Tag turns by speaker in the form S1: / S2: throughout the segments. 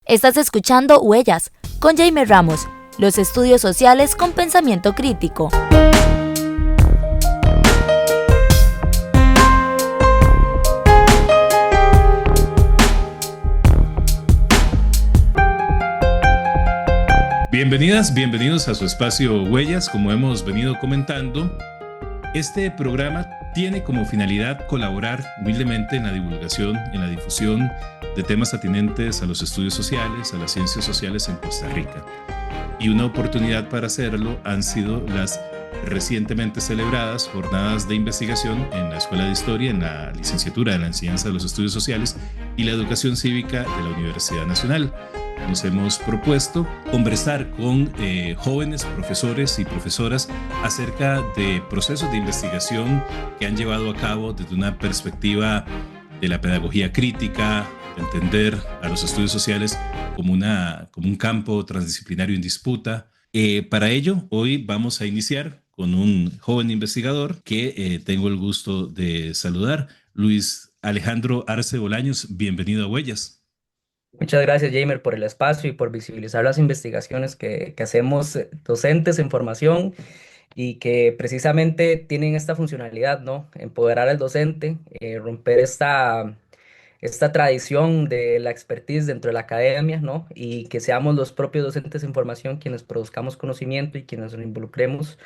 S1: Estás escuchando Huellas, con Jaime Ramos, los estudios sociales con pensamiento crítico.
S2: Bienvenidas, bienvenidos a su espacio Huellas. Como hemos venido comentando, este programa tiene como finalidad colaborar humildemente en la divulgación, en la difusión de temas atinentes a los estudios sociales, a las ciencias sociales en Costa Rica. Y una oportunidad para hacerlo han sido las recientemente celebradas jornadas de investigación en la Escuela de Historia, en la licenciatura de la enseñanza de los estudios sociales y la educación cívica de la Universidad Nacional. Nos hemos propuesto conversar con jóvenes profesores y profesoras acerca de procesos de investigación que han llevado a cabo desde una perspectiva de la pedagogía crítica, de entender a los estudios sociales como un campo transdisciplinario en disputa. Para ello, hoy vamos a iniciar con un joven investigador que tengo el gusto de saludar, Luis Alejandro Arce Bolaños. Bienvenido a Huellas.
S3: Muchas gracias, Jamer, por el espacio y por visibilizar las investigaciones que hacemos docentes en formación y que precisamente tienen esta funcionalidad, ¿no? Empoderar al docente, romper esta tradición de la expertise dentro de la academia, ¿no? Y que seamos los propios docentes en formación quienes produzcamos conocimiento y quienes nos involucremos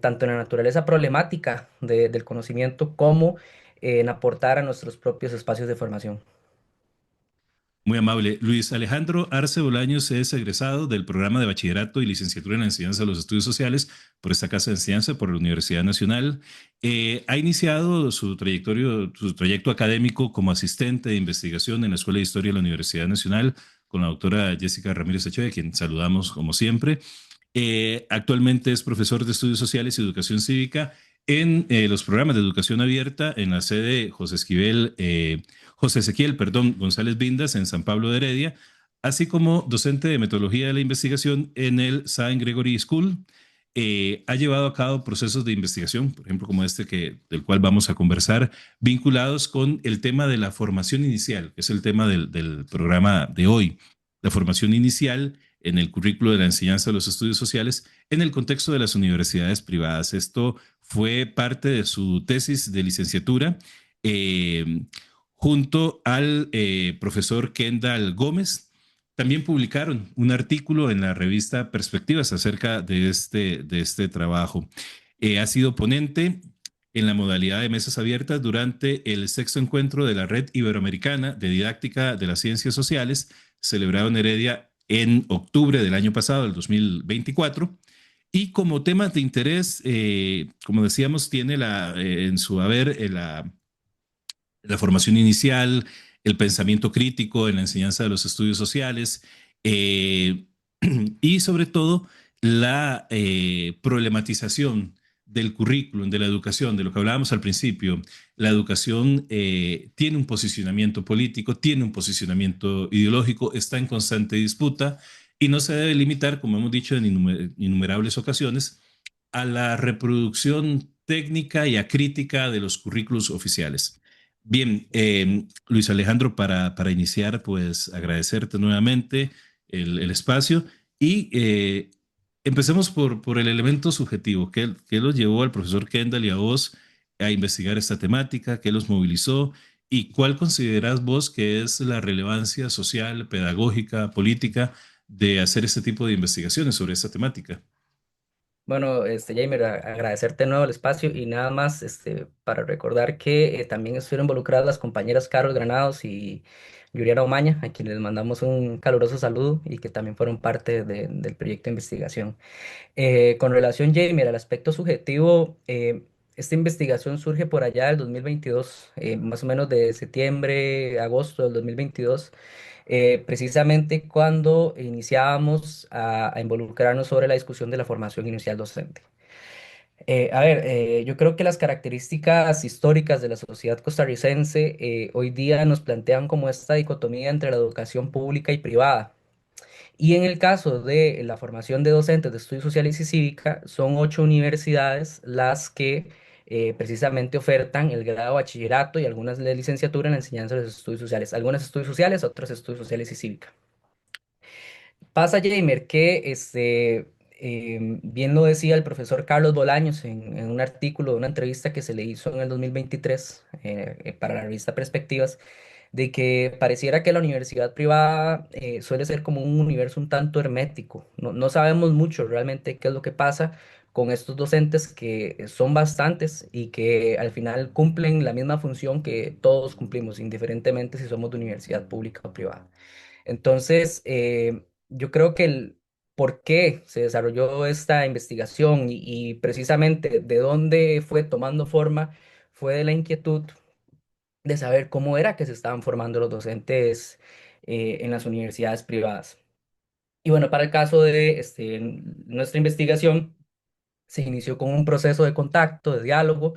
S3: tanto en la naturaleza problemática del conocimiento como en aportar a nuestros propios espacios de formación.
S2: Muy amable. Luis Alejandro Arce Bolaños es egresado del programa de bachillerato y licenciatura en la enseñanza de los estudios sociales por esta casa de enseñanza, por la Universidad Nacional. Ha iniciado su trayecto académico como asistente de investigación en la Escuela de Historia de la Universidad Nacional con la doctora Jessica Ramírez Echeverría, a quien saludamos como siempre. Actualmente es profesor de estudios sociales y educación cívica en los programas de educación abierta en la sede José Ezequiel, González Vindas en San Pablo de Heredia, así como docente de metodología de la investigación en el St. Gregory School. Ha llevado a cabo procesos de investigación, por ejemplo, como del cual vamos a conversar, vinculados con el tema de la formación inicial, que es el tema del programa de hoy. La formación inicial en el currículo de la enseñanza de los estudios sociales en el contexto de las universidades privadas. Esto fue parte de su tesis de licenciatura junto al profesor Kendall Gómez. También publicaron un artículo en la revista Perspectivas acerca de este trabajo. Ha sido ponente en la modalidad de mesas abiertas durante el sexto encuentro de la Red Iberoamericana de Didáctica de las Ciencias Sociales, celebrado en Heredia en octubre del año pasado, del 2024. Y como temas de interés, como decíamos, tiene en su haber la formación inicial, el pensamiento crítico en la enseñanza de los estudios sociales eh, y sobre todo la problematización del currículum, de la educación, de lo que hablábamos al principio. La educación tiene un posicionamiento político, tiene un posicionamiento ideológico, está en constante disputa y no se debe limitar, como hemos dicho en innumerables ocasiones, a la reproducción técnica y a crítica de los currículos oficiales. Bien, Luis Alejandro, para iniciar, pues agradecerte nuevamente el espacio y empecemos por el elemento subjetivo. ¿Qué los llevó al profesor Kendall y a vos a investigar esta temática? ¿Qué los movilizó? ¿Y cuál considerás vos que es la relevancia social, pedagógica, política de hacer este tipo de investigaciones sobre esta temática?
S3: Bueno, Jamer, agradecerte de nuevo el espacio y nada más para recordar que también estuvieron involucradas las compañeras Carol Granados y Yuriana Omaña, a quienes les mandamos un caluroso saludo y que también fueron parte del proyecto de investigación. Con relación, Jamer, al aspecto subjetivo, esta investigación surge por allá del 2022, más o menos de septiembre, agosto del 2022, precisamente cuando iniciábamos a involucrarnos sobre la discusión de la formación inicial docente. Yo creo que las características históricas de la sociedad costarricense hoy día nos plantean como esta dicotomía entre la educación pública y privada. Y en el caso de la formación de docentes de estudios sociales y cívica, son 8 universidades las que precisamente ofertan el grado de bachillerato y algunas de licenciatura en la enseñanza de los estudios sociales. Algunas estudios sociales, otras estudios sociales y cívica. Pasa, Jamer, que bien lo decía el profesor Carlos Bolaños en un artículo, una entrevista que se le hizo en el 2023 para la revista Perspectivas, de que pareciera que la universidad privada suele ser como un universo un tanto hermético. No, no sabemos mucho realmente qué es lo que pasa con estos docentes que son bastantes y que al final cumplen la misma función que todos cumplimos, indiferentemente si somos de universidad pública o privada. Entonces, yo creo que el por qué se desarrolló esta investigación y precisamente de dónde fue tomando forma fue de la inquietud de saber cómo era que se estaban formando los docentes en las universidades privadas. Y bueno, para el caso de nuestra investigación, se inició con un proceso de contacto, de diálogo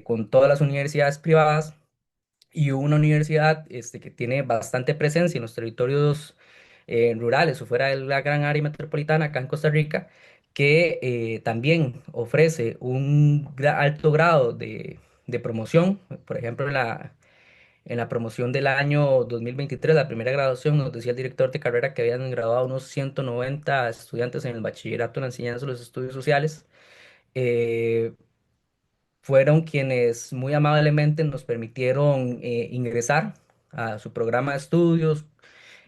S3: con todas las universidades privadas y una universidad que tiene bastante presencia en los territorios rurales o fuera de la gran área metropolitana acá en Costa Rica, que también ofrece un alto grado de promoción. Por ejemplo, en la promoción del año 2023, la primera graduación, nos decía el director de carrera que habían graduado unos 190 estudiantes en el bachillerato en la enseñanza de los estudios sociales. Eh, Fueron quienes muy amablemente nos permitieron ingresar a su programa de estudios,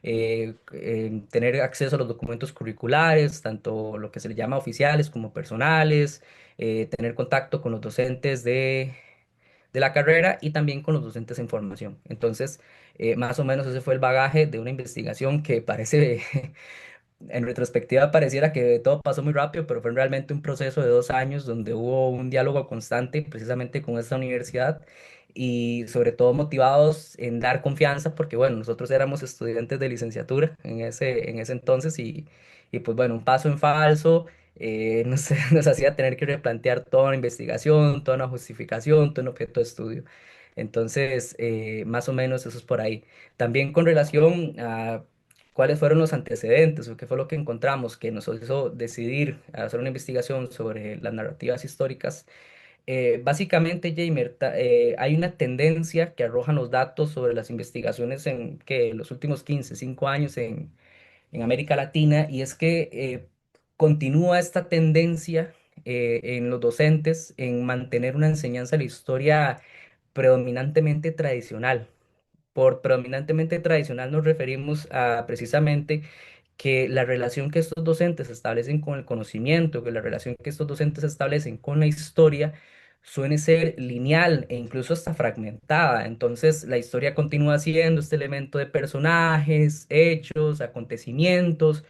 S3: tener acceso a los documentos curriculares, tanto lo que se le llama oficiales como personales, tener contacto con los docentes de la carrera y también con los docentes en formación. Entonces, más o menos ese fue el bagaje de una investigación que parece en retrospectiva pareciera que todo pasó muy rápido, pero fue realmente un proceso de 2 años donde hubo un diálogo constante precisamente con esta universidad y sobre todo motivados en dar confianza porque bueno, nosotros éramos estudiantes de licenciatura en ese entonces y pues bueno, un paso en falso nos hacía tener que replantear toda una investigación, toda una justificación, todo un objeto de estudio. Entonces, más o menos eso es por ahí. También con relación a cuáles fueron los antecedentes o qué fue lo que encontramos que nos hizo decidir hacer una investigación sobre las narrativas históricas. Básicamente, Jamer, hay una tendencia que arrojan los datos sobre las investigaciones en que los últimos 15 5 años en América Latina, y es que continúa esta tendencia en los docentes en mantener una enseñanza de la historia predominantemente tradicional. Por predominantemente tradicional nos referimos a precisamente que la relación que estos docentes establecen con el conocimiento, que la relación que estos docentes establecen con la historia, suele ser lineal e incluso hasta fragmentada. Entonces, la historia continúa siendo este elemento de personajes, hechos, acontecimientos,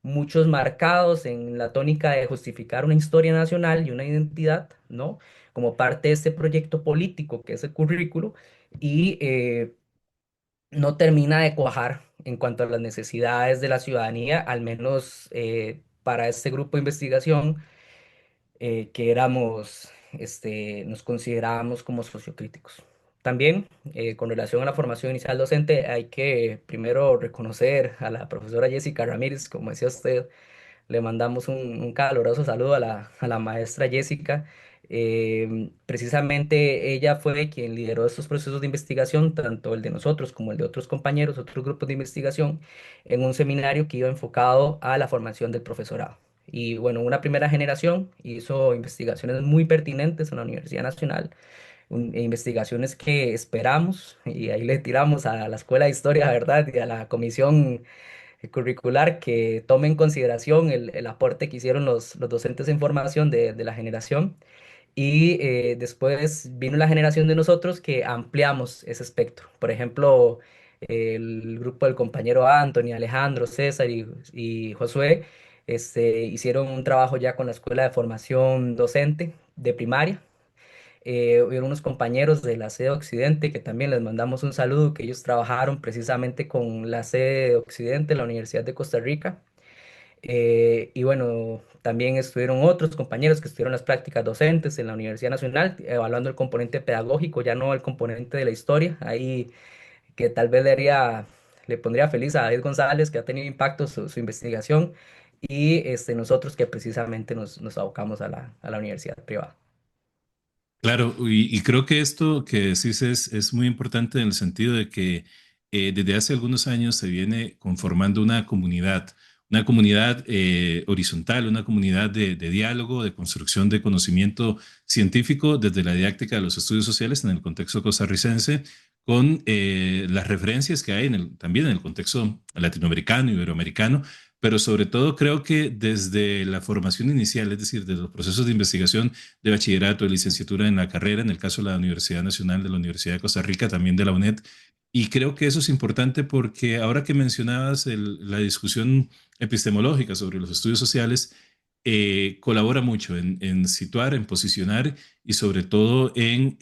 S3: muchos marcados en la tónica de justificar una historia nacional y una identidad, ¿no? Como parte de este proyecto político que es el currículo. Y no termina de cuajar en cuanto a las necesidades de la ciudadanía, al menos para este grupo de investigación que éramos, nos considerábamos como sociocríticos. También, con relación a la formación inicial docente, hay que primero reconocer a la profesora Jessica Ramírez, como decía usted, le mandamos un caluroso saludo a la maestra Jessica. Precisamente ella fue quien lideró estos procesos de investigación, tanto el de nosotros como el de otros compañeros, otros grupos de investigación, en un seminario que iba enfocado a la formación del profesorado. Y bueno, una primera generación hizo investigaciones muy pertinentes en la Universidad Nacional, investigaciones que esperamos, y ahí le tiramos a la Escuela de Historia, ¿verdad? Y a la comisión curricular que tome en consideración el aporte que hicieron los docentes en formación de la generación. Y después vino la generación de nosotros que ampliamos ese espectro. Por ejemplo, el grupo del compañero Anthony, Alejandro, César y Josué hicieron un trabajo ya con la Escuela de Formación Docente de primaria. Hubieron unos compañeros de la sede Occidente que también les mandamos un saludo, que ellos trabajaron precisamente con la sede de Occidente, la Universidad de Costa Rica. Y bueno, también estuvieron otros compañeros que estuvieron las prácticas docentes en la Universidad Nacional, evaluando el componente pedagógico, ya no el componente de la historia. Ahí que tal vez le pondría feliz a David González, que ha tenido impacto su investigación, y nosotros que precisamente nos abocamos a a la universidad privada.
S2: Claro, y creo que esto que decís es muy importante en el sentido de que desde hace algunos años se viene conformando una comunidad horizontal, una comunidad de diálogo, de construcción de conocimiento científico desde la didáctica de los estudios sociales en el contexto costarricense, con las referencias que hay también en el contexto latinoamericano, iberoamericano, pero sobre todo creo que desde la formación inicial, es decir, desde los procesos de investigación de bachillerato, de licenciatura en la carrera, en el caso de la Universidad Nacional, de la Universidad de Costa Rica, también de la UNED. Y creo que eso es importante porque ahora que mencionabas la discusión epistemológica sobre los estudios sociales, colabora mucho en situar, en posicionar y sobre todo en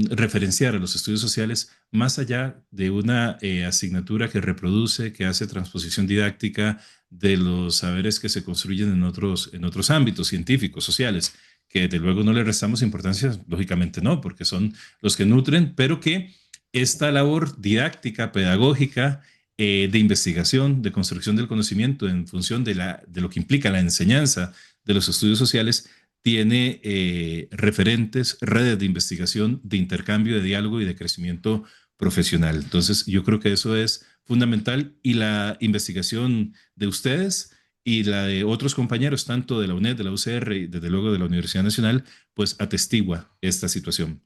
S2: referenciar a los estudios sociales más allá de una asignatura que reproduce, que hace transposición didáctica de los saberes que se construyen en otros ámbitos científicos, sociales, que desde luego no le restamos importancia, lógicamente no, porque son los que nutren, pero que esta labor didáctica, pedagógica, de investigación, de construcción del conocimiento en función de lo que implica la enseñanza de los estudios sociales, tiene referentes, redes de investigación, de intercambio, de diálogo y de crecimiento profesional. Entonces, yo creo que eso es fundamental y la investigación de ustedes y la de otros compañeros, tanto de la UNED, de la UCR y desde luego de la Universidad Nacional, pues atestigua esta situación.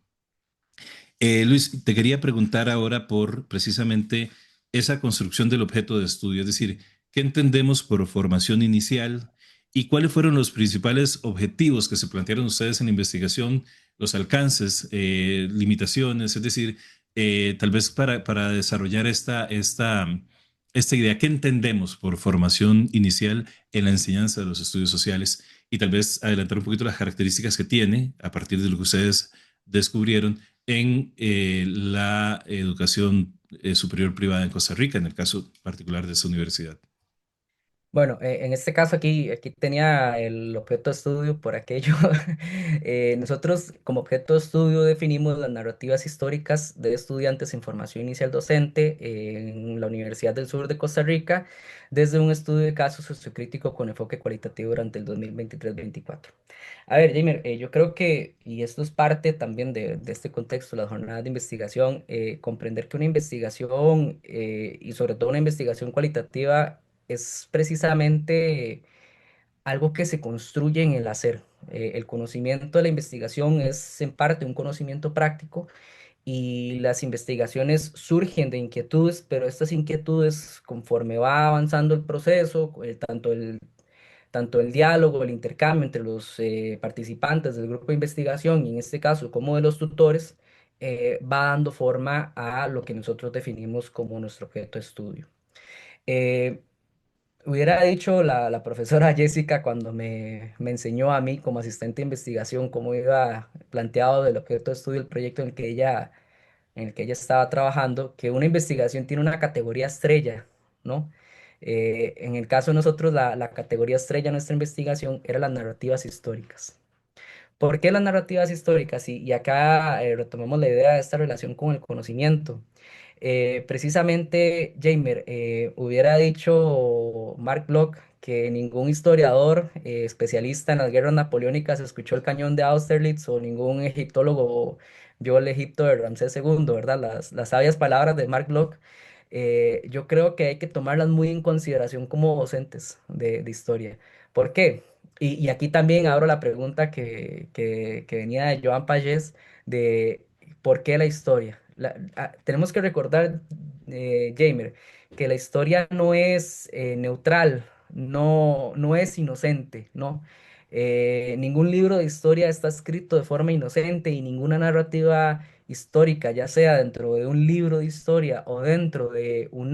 S2: Luis, te quería preguntar ahora por precisamente esa construcción del objeto de estudio, es decir, ¿qué entendemos por formación inicial y cuáles fueron los principales objetivos que se plantearon ustedes en la investigación, los alcances, limitaciones, es decir, tal vez para desarrollar esta idea, ¿qué entendemos por formación inicial en la enseñanza de los estudios sociales? Y tal vez adelantar un poquito las características que tiene a partir de lo que ustedes descubrieron en la educación superior privada en Costa Rica, en el caso particular de esa universidad.
S3: Bueno, en este caso aquí tenía el objeto de estudio por aquello. Nosotros como objeto de estudio definimos las narrativas históricas de estudiantes en formación inicial docente en la Universidad del Sur de Costa Rica desde un estudio de caso sociocrítico con enfoque cualitativo durante el 2023-24. A ver, Jamer, yo creo que, y esto es parte también de este contexto, las jornadas de investigación, comprender que una investigación y sobre todo una investigación cualitativa es precisamente algo que se construye en el hacer. El conocimiento de la investigación es en parte un conocimiento práctico y las investigaciones surgen de inquietudes, pero estas inquietudes, conforme va avanzando el proceso, tanto el diálogo, el intercambio entre los participantes del grupo de investigación, y en este caso como de los tutores, va dando forma a lo que nosotros definimos como nuestro objeto de estudio. Eh, Hubiera dicho la profesora Jessica cuando me enseñó a mí como asistente de investigación cómo iba planteado del objeto de estudio el proyecto en el que ella estaba trabajando, que una investigación tiene una categoría estrella, ¿no? En el caso de nosotros, la categoría estrella de nuestra investigación era las narrativas históricas. ¿Por qué las narrativas históricas? Y acá retomamos la idea de esta relación con el conocimiento. Precisamente, Jamer, hubiera dicho Mark Bloch que ningún historiador especialista en las guerras napoleónicas escuchó el cañón de Austerlitz o ningún egiptólogo vio el Egipto de Ramsés II, ¿verdad? Las sabias palabras de Mark Bloch, yo creo que hay que tomarlas muy en consideración como docentes de historia. ¿Por qué? Y aquí también abro la pregunta que venía de Joan Pagés de ¿por qué la historia? Tenemos que recordar, Jamer, que la historia no es neutral, no es inocente, ¿no? Ningún libro de historia está escrito de forma inocente y ninguna narrativa histórica, ya sea dentro de un libro de historia o dentro de un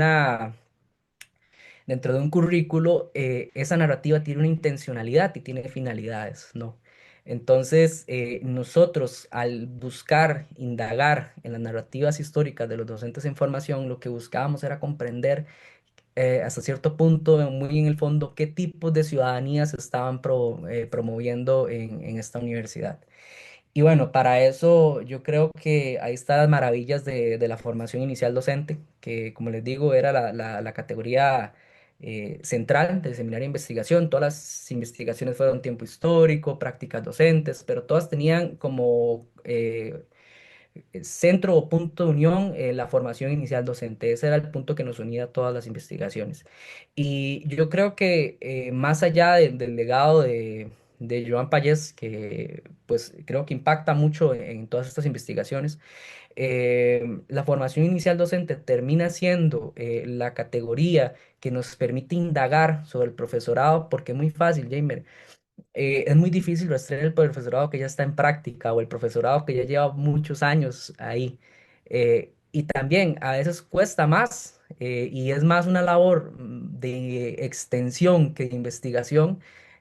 S3: currículo, esa narrativa tiene una intencionalidad y tiene finalidades, ¿no? Entonces, nosotros al buscar, indagar en las narrativas históricas de los docentes en formación, lo que buscábamos era comprender hasta cierto punto, muy en el fondo, qué tipos de ciudadanías estaban promoviendo en esta universidad. Y bueno, para eso yo creo que ahí están las maravillas de la formación inicial docente, que como les digo era la categoría central del seminario de investigación. Todas las investigaciones fueron tiempo histórico, prácticas docentes, pero todas tenían como centro o punto de unión, la formación inicial docente. Ese era el punto que nos unía a todas las investigaciones. Y yo creo que más allá del legado de Joan Payés, que pues creo que impacta mucho en todas estas investigaciones, la formación inicial docente termina siendo la categoría que nos permite indagar sobre el profesorado, porque es muy fácil, Jamer. Es muy difícil rastrear el profesorado que ya está en práctica o el profesorado que ya lleva muchos años ahí. Y también a veces cuesta más y es más una labor de extensión que de investigación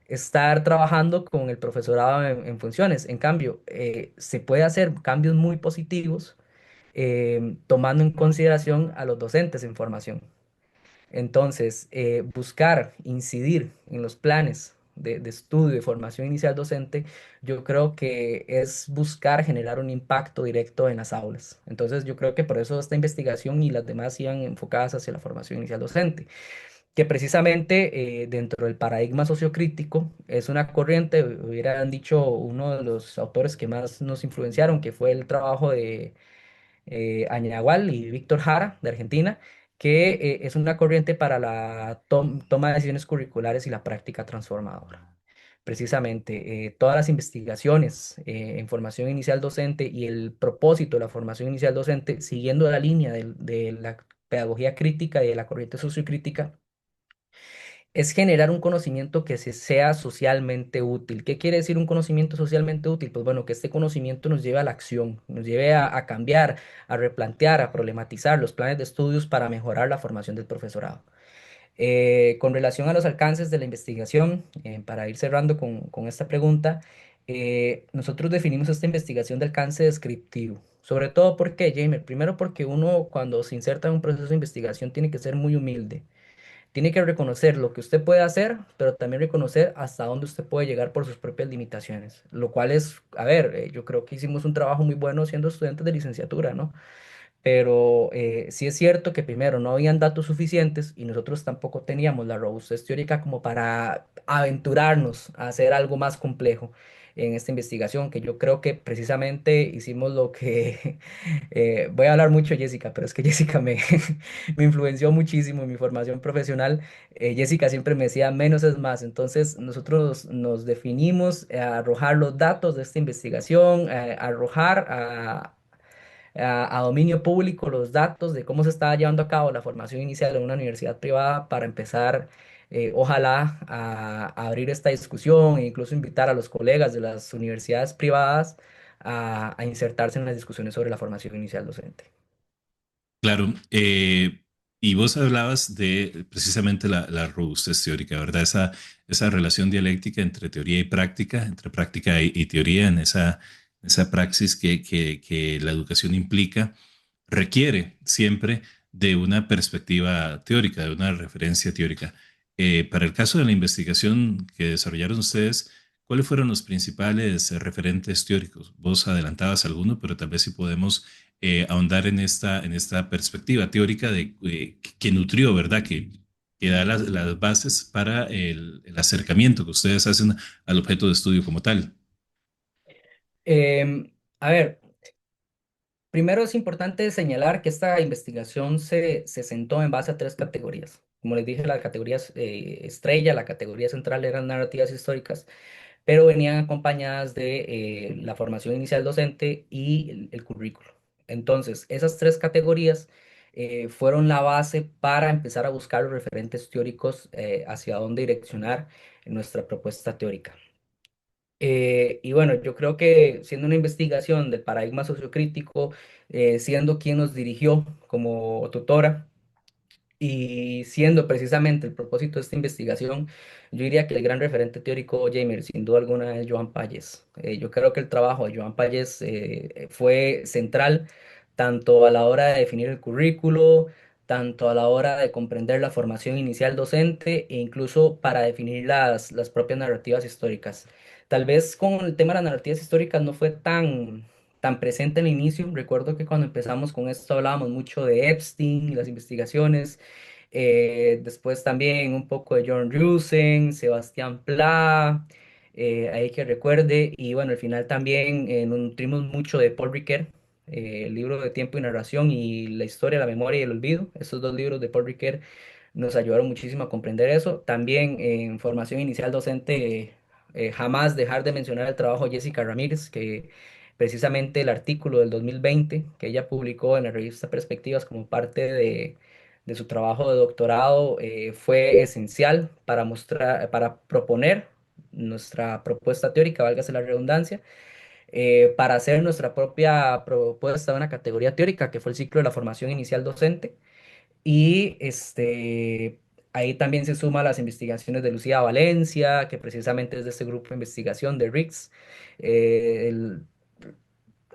S3: estar trabajando con el profesorado en funciones. En cambio, se puede hacer cambios muy positivos tomando en consideración a los docentes en formación. Entonces, buscar incidir en los planes de estudio y formación inicial docente, yo creo que es buscar generar un impacto directo en las aulas. Entonces, yo creo que por eso esta investigación y las demás iban enfocadas hacia la formación inicial docente, que precisamente dentro del paradigma sociocrítico es una corriente, hubieran dicho uno de los autores que más nos influenciaron, que fue el trabajo de Añagual y Víctor Jara de Argentina, que es una corriente para la toma de decisiones curriculares y la práctica transformadora. Precisamente, todas las investigaciones en formación inicial docente y el propósito de la formación inicial docente, siguiendo la línea de la pedagogía crítica y de la corriente sociocrítica, es generar un conocimiento que se sea socialmente útil. ¿Qué quiere decir un conocimiento socialmente útil? Pues bueno, que este conocimiento nos lleve a la acción, nos lleve a cambiar, a replantear, a problematizar los planes de estudios para mejorar la formación del profesorado. Con relación a los alcances de la investigación, para ir cerrando con esta pregunta, nosotros definimos esta investigación de alcance descriptivo. Sobre todo, ¿por qué, Jamer? Primero porque uno cuando se inserta en un proceso de investigación tiene que ser muy humilde. Tiene que reconocer lo que usted puede hacer, pero también reconocer hasta dónde usted puede llegar por sus propias limitaciones. Lo cual es, a ver, yo creo que hicimos un trabajo muy bueno siendo estudiantes de licenciatura, ¿no? Pero sí es cierto que primero no habían datos suficientes y nosotros tampoco teníamos la robustez teórica como para aventurarnos a hacer algo más complejo en esta investigación, que yo creo que precisamente hicimos lo que... voy a hablar mucho de Jessica, pero es que Jessica me influenció muchísimo en mi formación profesional. Jessica siempre me decía, menos es más. Entonces nosotros nos definimos a arrojar los datos de esta investigación, a arrojar a dominio público los datos de cómo se estaba llevando a cabo la formación inicial en una universidad privada para empezar, ojalá, a abrir esta discusión e incluso invitar a los colegas de las universidades privadas a insertarse en las discusiones sobre la formación inicial docente.
S2: Claro, y vos hablabas de precisamente la robustez teórica, ¿verdad? Esa relación dialéctica entre teoría y práctica, entre práctica y teoría, esa praxis que la educación implica, requiere siempre de una perspectiva teórica, de una referencia teórica. Para el caso de la investigación que desarrollaron ustedes, ¿cuáles fueron los principales referentes teóricos? Vos adelantabas alguno, pero tal vez si podemos ahondar en esta perspectiva teórica de que nutrió, ¿verdad? Que da las bases para el acercamiento que ustedes hacen al objeto de estudio como tal.
S3: A ver, primero es importante señalar que esta investigación se sentó en base a tres categorías. Como les dije, la categoría estrella, la categoría central eran narrativas históricas, pero venían acompañadas de la formación inicial docente y el currículo. Entonces, esas tres categorías fueron la base para empezar a buscar los referentes teóricos hacia dónde direccionar nuestra propuesta teórica. Y bueno, yo creo que siendo una investigación del paradigma sociocrítico, siendo quien nos dirigió como tutora, y siendo precisamente el propósito de esta investigación, yo diría que el gran referente teórico, Jamer, sin duda alguna, es Joan Payés. Yo creo que el trabajo de Joan Payés fue central tanto a la hora de definir el currículo, tanto a la hora de comprender la formación inicial docente e incluso para definir las propias narrativas históricas. Tal vez con el tema de las narrativas históricas no fue tan presente al inicio. Recuerdo que cuando empezamos con esto hablábamos mucho de Epstein y las investigaciones. Después también un poco de John Rusen, Sebastián Pla, ahí que recuerde. Y bueno, al final también nos nutrimos mucho de Paul Ricoeur, el libro de Tiempo y Narración y La Historia, la Memoria y el Olvido. Estos dos libros de Paul Ricoeur nos ayudaron muchísimo a comprender eso. También en formación inicial docente, jamás dejar de mencionar el trabajo de Jessica Ramírez, que precisamente el artículo del 2020 que ella publicó en la revista Perspectivas como parte de su trabajo de doctorado, fue esencial para mostrar, para proponer nuestra propuesta teórica, válgase la redundancia, para hacer nuestra propia propuesta de una categoría teórica, que fue el ciclo de la formación inicial docente. Y ahí también se suma las investigaciones de Lucía Valencia, que precisamente es de este grupo de investigación de RICS,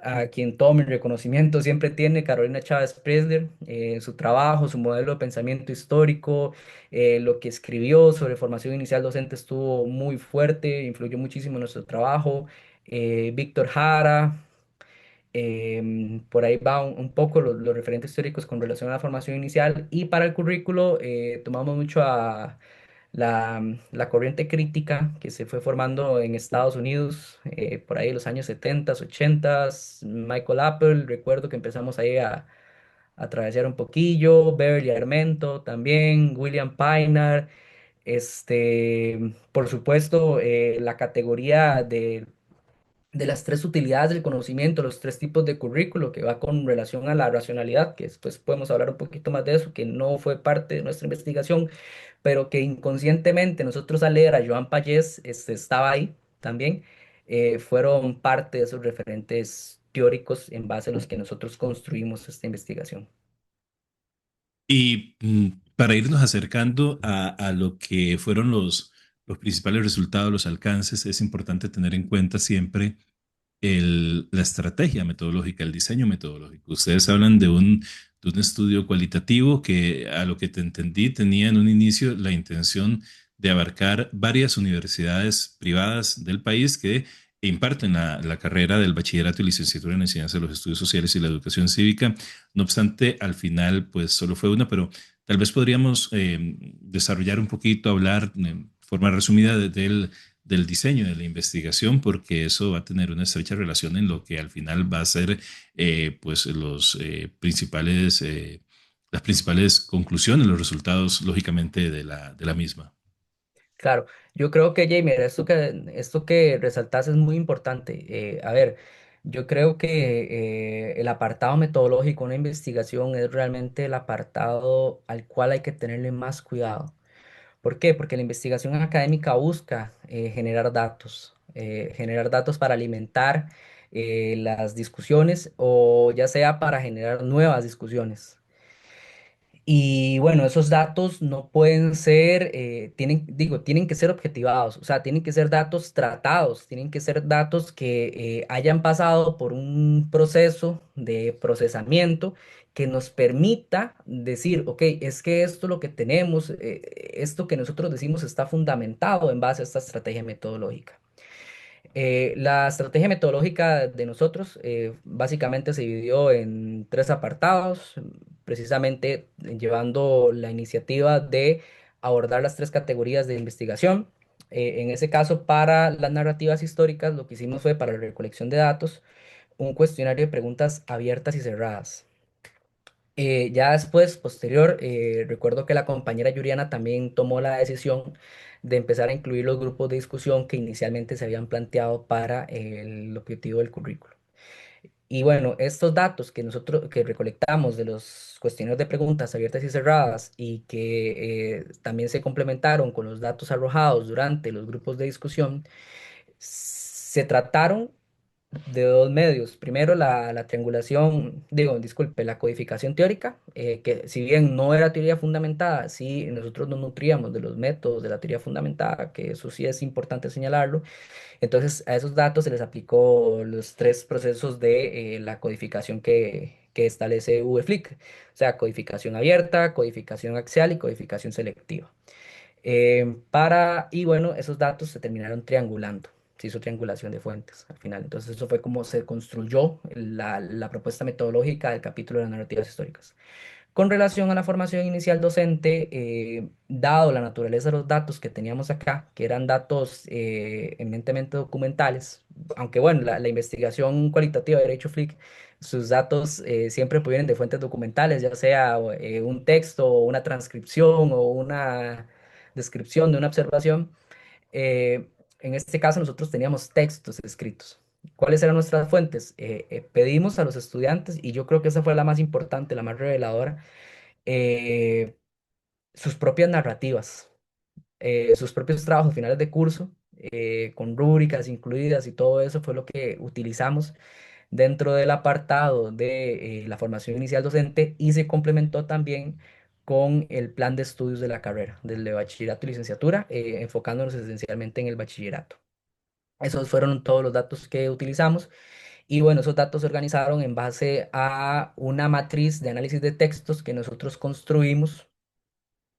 S3: a quien todo mi reconocimiento siempre tiene Carolina Chávez Presler, su trabajo, su modelo de pensamiento histórico, lo que escribió sobre formación inicial docente estuvo muy fuerte, influyó muchísimo en nuestro trabajo. Víctor Jara, por ahí va un poco los referentes históricos con relación a la formación inicial, y para el currículo tomamos mucho a la corriente crítica que se fue formando en Estados Unidos, por ahí en los años 70, 80, Michael Apple, recuerdo que empezamos ahí a atravesar un poquillo, Beverly Armento también, William Pynard, por supuesto, la categoría de las tres utilidades del conocimiento, los tres tipos de currículo que va con relación a la racionalidad, que después podemos hablar un poquito más de eso, que no fue parte de nuestra investigación, pero que inconscientemente nosotros al leer a Joan Pagés, estaba ahí también, fueron parte de esos referentes teóricos en base a los que nosotros construimos esta investigación.
S2: Y para irnos acercando a lo que fueron los principales resultados, los alcances, es importante tener en cuenta siempre la estrategia metodológica, el diseño metodológico. Ustedes hablan de un estudio cualitativo que, a lo que te entendí, tenía en un inicio la intención de abarcar varias universidades privadas del país que imparten la carrera del bachillerato y licenciatura en enseñanza de los estudios sociales y la educación cívica. No obstante, al final, pues solo fue una, pero tal vez podríamos desarrollar un poquito, hablar de forma resumida del diseño de la investigación, porque eso va a tener una estrecha relación en lo que al final va a ser pues las principales conclusiones, los resultados, lógicamente, de la misma.
S3: Claro, yo creo que, Jamer, esto que resaltas es muy importante. A ver, yo creo que el apartado metodológico, una investigación, es realmente el apartado al cual hay que tenerle más cuidado. ¿Por qué? Porque la investigación académica busca generar datos para alimentar las discusiones, o ya sea para generar nuevas discusiones. Y bueno, esos datos no pueden ser, tienen que ser objetivados, o sea, tienen que ser datos tratados, tienen que ser datos que hayan pasado por un proceso de procesamiento que nos permita decir, ok, es que esto es lo que tenemos, esto que nosotros decimos está fundamentado en base a esta estrategia metodológica. La estrategia metodológica de nosotros básicamente se dividió en tres apartados, precisamente llevando la iniciativa de abordar las tres categorías de investigación. En ese caso, para las narrativas históricas, lo que hicimos fue, para la recolección de datos, un cuestionario de preguntas abiertas y cerradas. Ya después, posterior, recuerdo que la compañera Yuriana también tomó la decisión de empezar a incluir los grupos de discusión que inicialmente se habían planteado para el objetivo del currículo. Y bueno, estos datos que nosotros que recolectamos de los cuestionarios de preguntas abiertas y cerradas, y que también se complementaron con los datos arrojados durante los grupos de discusión, se trataron de dos medios. Primero, la triangulación, digo, disculpe, la codificación teórica, que si bien no era teoría fundamentada, sí nosotros nos nutríamos de los métodos de la teoría fundamentada, que eso sí es importante señalarlo. Entonces, a esos datos se les aplicó los tres procesos de la codificación que establece VFLIC, o sea, codificación abierta, codificación axial y codificación selectiva. Y bueno, esos datos se terminaron triangulando. Se hizo triangulación de fuentes al final. Entonces, eso fue como se construyó la propuesta metodológica del capítulo de las narrativas históricas. Con relación a la formación inicial docente, dado la naturaleza de los datos que teníamos acá, que eran datos eminentemente documentales, aunque bueno, la investigación cualitativa de Derecho Flick, sus datos siempre provienen de fuentes documentales, ya sea un texto, o una transcripción o una descripción de una observación. En este caso nosotros teníamos textos escritos. ¿Cuáles eran nuestras fuentes? Pedimos a los estudiantes, y yo creo que esa fue la más importante, la más reveladora, eh, sus propias narrativas, sus propios trabajos finales de curso, con rúbricas incluidas, y todo eso fue lo que utilizamos dentro del apartado de la formación inicial docente, y se complementó también con el plan de estudios de la carrera, del de bachillerato y licenciatura, enfocándonos esencialmente en el bachillerato. Esos fueron todos los datos que utilizamos. Y bueno, esos datos se organizaron en base a una matriz de análisis de textos que nosotros construimos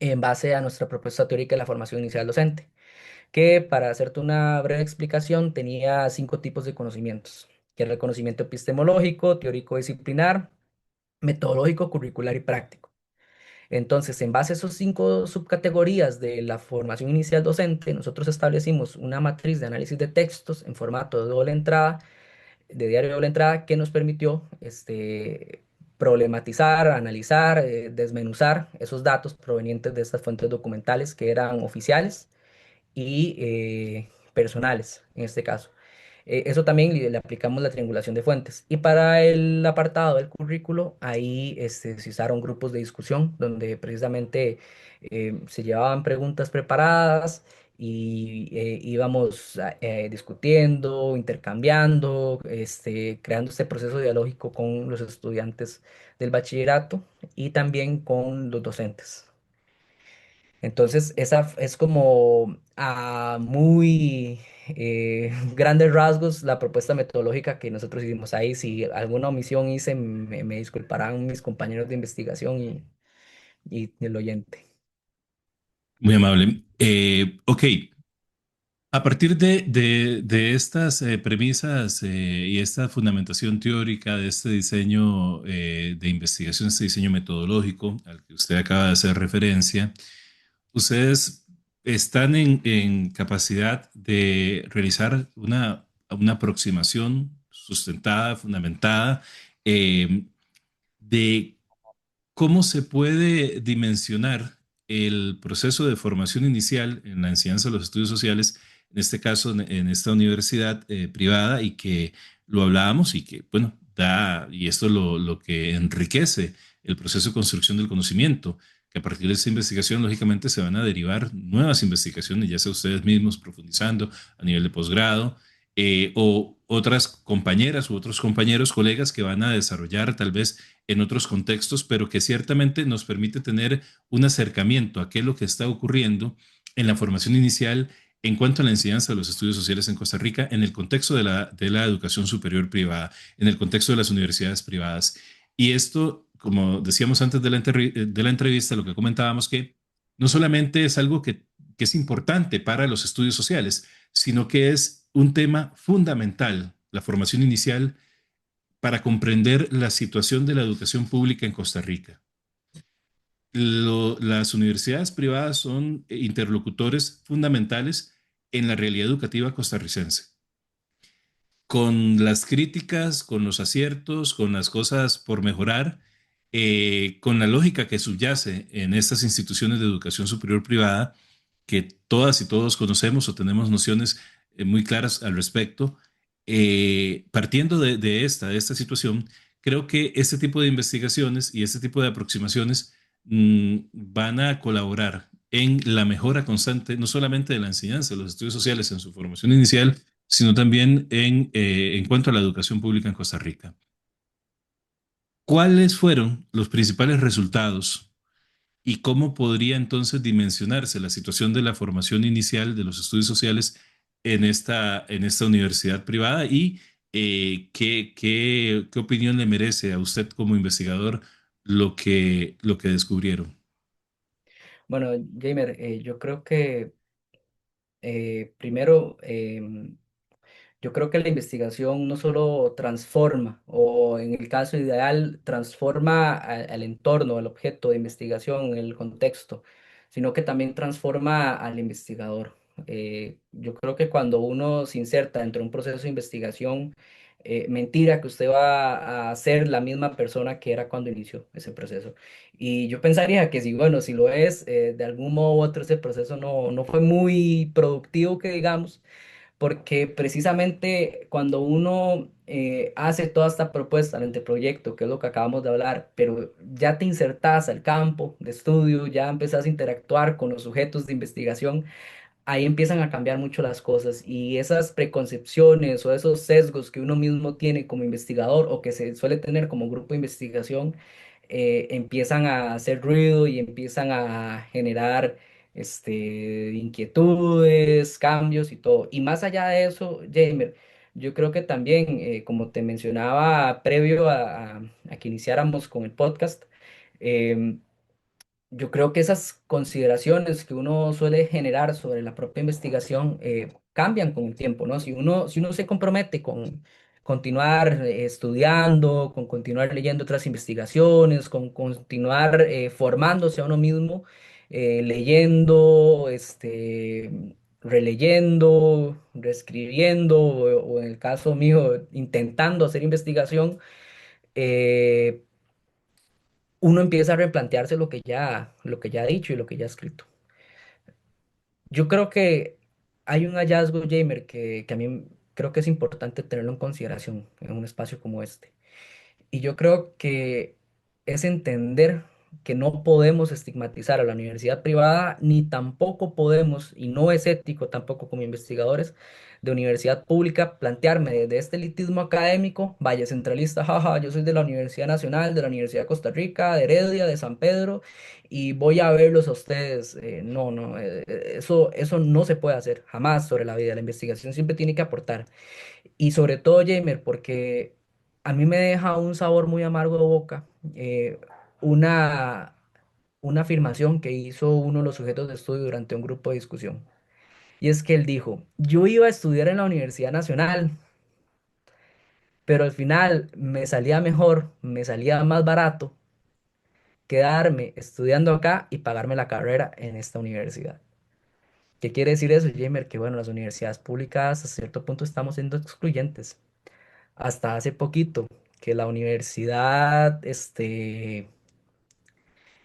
S3: en base a nuestra propuesta teórica de la formación inicial docente, que para hacerte una breve explicación tenía 5 tipos de conocimientos, que era el conocimiento epistemológico, teórico disciplinar, metodológico, curricular y práctico. Entonces, en base a esos 5 subcategorías de la formación inicial docente, nosotros establecimos una matriz de análisis de textos en formato de doble entrada, de diario de doble entrada, que nos permitió problematizar, analizar, desmenuzar esos datos provenientes de estas fuentes documentales que eran oficiales y personales, en este caso. Eso también le aplicamos la triangulación de fuentes. Y para el apartado del currículo, ahí se usaron grupos de discusión donde precisamente se llevaban preguntas preparadas y íbamos discutiendo, intercambiando, creando este proceso dialógico con los estudiantes del bachillerato y también con los docentes. Entonces, esa es como a muy grandes rasgos la propuesta metodológica que nosotros hicimos ahí. Si alguna omisión hice, me disculparán mis compañeros de investigación y el oyente.
S2: Muy amable. Ok, a partir de estas premisas y esta fundamentación teórica de este diseño de investigación, este diseño metodológico al que usted acaba de hacer referencia, ustedes están en capacidad de realizar una aproximación sustentada, fundamentada, eh, de cómo se puede dimensionar el proceso de formación inicial en la enseñanza de los estudios sociales, en este caso en esta universidad privada, y que lo hablábamos y que, bueno, da, y esto lo que enriquece el proceso de construcción del conocimiento, que a partir de esta investigación, lógicamente, se van a derivar nuevas investigaciones, ya sea ustedes mismos profundizando a nivel de posgrado, o otras compañeras u otros compañeros, colegas que van a desarrollar tal vez en otros contextos, pero que ciertamente nos permite tener un acercamiento a qué es lo que está ocurriendo en la formación inicial en cuanto a la enseñanza de los estudios sociales en Costa Rica, en el contexto de la educación superior privada, en el contexto de las universidades privadas. Y esto, como decíamos antes de la entrevista, lo que comentábamos, que no solamente es algo que es importante para los estudios sociales, sino que es un tema fundamental, la formación inicial, para comprender la situación de la educación pública en Costa Rica. Las universidades privadas son interlocutores fundamentales en la realidad educativa costarricense, con las críticas, con los aciertos, con las cosas por mejorar, con la lógica que subyace en estas instituciones de educación superior privada, que todas y todos conocemos o tenemos nociones muy claras al respecto. Partiendo de esta situación, creo que este tipo de investigaciones y este tipo de aproximaciones van a colaborar en la mejora constante, no solamente de la enseñanza de los estudios sociales en su formación inicial, sino también en cuanto a la educación pública en Costa Rica. ¿Cuáles fueron los principales resultados y cómo podría entonces dimensionarse la situación de la formación inicial de los estudios sociales en esta universidad privada? Y qué opinión le merece a usted como investigador lo que descubrieron?
S3: Bueno, Jamer, yo creo que primero Yo creo que la investigación no solo transforma, o en el caso ideal, transforma al entorno, al objeto de investigación, el contexto, sino que también transforma al investigador. Yo creo que cuando uno se inserta dentro de un proceso de investigación, mentira que usted va a ser la misma persona que era cuando inició ese proceso. Y yo pensaría que si, bueno, si lo es, de algún modo u otro ese proceso no fue muy productivo, que digamos, porque precisamente cuando uno hace toda esta propuesta, el anteproyecto, que es lo que acabamos de hablar, pero ya te insertas al campo de estudio, ya empezás a interactuar con los sujetos de investigación, ahí empiezan a cambiar mucho las cosas y esas preconcepciones o esos sesgos que uno mismo tiene como investigador o que se suele tener como grupo de investigación, empiezan a hacer ruido y empiezan a generar inquietudes, cambios y todo. Y más allá de eso, Jamer, yo creo que también, como te mencionaba previo a que iniciáramos con el podcast, em, yo creo que esas consideraciones que uno suele generar sobre la propia investigación cambian con el tiempo, ¿no? Si uno se compromete con continuar estudiando, con continuar leyendo otras investigaciones, con continuar formándose a uno mismo, leyendo, releyendo, reescribiendo, o en el caso mío, intentando hacer investigación, eh, uno empieza a replantearse lo que ya ha dicho y lo que ya ha escrito. Yo creo que hay un hallazgo, Jamer, que a mí creo que es importante tenerlo en consideración en un espacio como este. Y yo creo que es entender que no podemos estigmatizar a la universidad privada, ni tampoco podemos, y no es ético tampoco como investigadores de universidad pública, plantearme desde este elitismo académico, vaya centralista, jaja, yo soy de la Universidad Nacional, de la Universidad de Costa Rica, de Heredia, de San Pedro, y voy a verlos a ustedes. No, no, eso no se puede hacer jamás sobre la vida. La investigación siempre tiene que aportar. Y sobre todo, Jamer, porque a mí me deja un sabor muy amargo de boca, una, una afirmación que hizo uno de los sujetos de estudio durante un grupo de discusión. Y es que él dijo, yo iba a estudiar en la Universidad Nacional, pero al final me salía mejor, me salía más barato quedarme estudiando acá y pagarme la carrera en esta universidad. ¿Qué quiere decir eso, Jamer? Que bueno, las universidades públicas a cierto punto estamos siendo excluyentes. Hasta hace poquito que la universidad,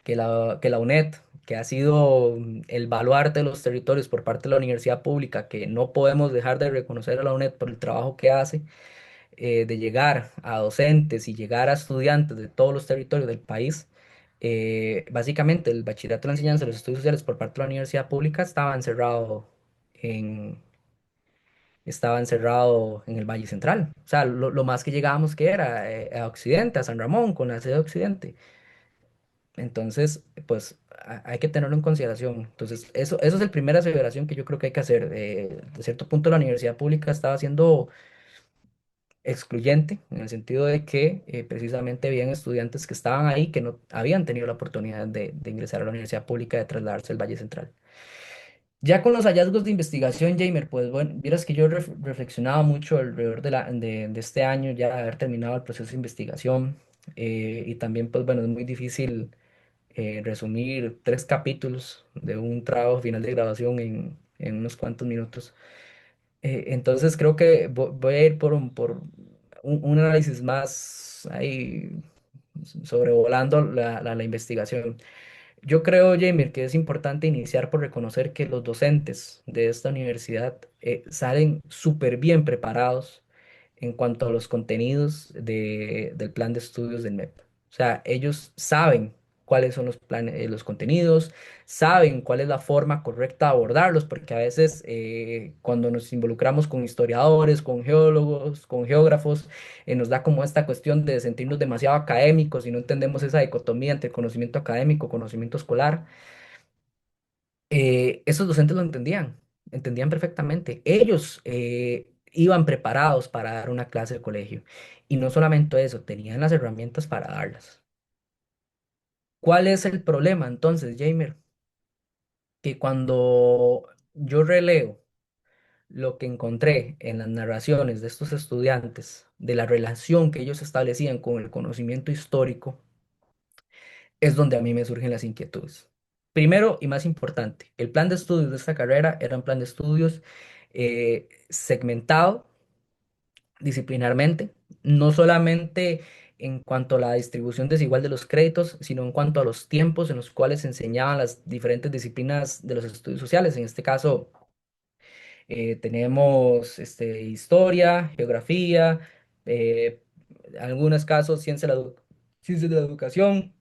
S3: que la UNED, que ha sido el baluarte de los territorios por parte de la universidad pública, que no podemos dejar de reconocer a la UNED por el trabajo que hace, de llegar a docentes y llegar a estudiantes de todos los territorios del país. Básicamente el bachillerato de la enseñanza de los estudios sociales por parte de la universidad pública en, estaba encerrado en el Valle Central. O sea, lo más que llegábamos que era a Occidente, a San Ramón, con la sede de Occidente. Entonces, pues hay que tenerlo en consideración. Entonces, eso es la primera aseveración que yo creo que hay que hacer. De cierto punto, la universidad pública estaba siendo excluyente, en el sentido de que precisamente habían estudiantes que estaban ahí que no habían tenido la oportunidad de ingresar a la universidad pública, de trasladarse al Valle Central. Ya con los hallazgos de investigación, Jamer, pues bueno, vieras que yo reflexionaba mucho alrededor de este año, ya de haber terminado el proceso de investigación, y también, pues bueno, es muy difícil resumir 3 capítulos de un trabajo final de grabación en unos cuantos minutos. Entonces creo que voy a ir por un análisis más ahí sobrevolando la investigación. Yo creo, Jamer, que es importante iniciar por reconocer que los docentes de esta universidad salen súper bien preparados en cuanto a los contenidos del plan de estudios del MEP. O sea, ellos saben cuáles son los planes, los contenidos, saben cuál es la forma correcta de abordarlos, porque a veces cuando nos involucramos con historiadores, con geólogos, con geógrafos, nos da como esta cuestión de sentirnos demasiado académicos y no entendemos esa dicotomía entre conocimiento académico, conocimiento escolar. Esos docentes lo entendían perfectamente. Ellos iban preparados para dar una clase de colegio. Y no solamente eso, tenían las herramientas para darlas. ¿Cuál es el problema entonces, Jamer? Que cuando yo releo lo que encontré en las narraciones de estos estudiantes, de la relación que ellos establecían con el conocimiento histórico, es donde a mí me surgen las inquietudes. Primero y más importante, el plan de estudios de esta carrera era un plan de estudios segmentado disciplinarmente, no solamente en cuanto a la distribución desigual de los créditos, sino en cuanto a los tiempos en los cuales se enseñaban las diferentes disciplinas de los estudios sociales. En este caso, tenemos historia, geografía, eh, en algunos casos ciencias de la educación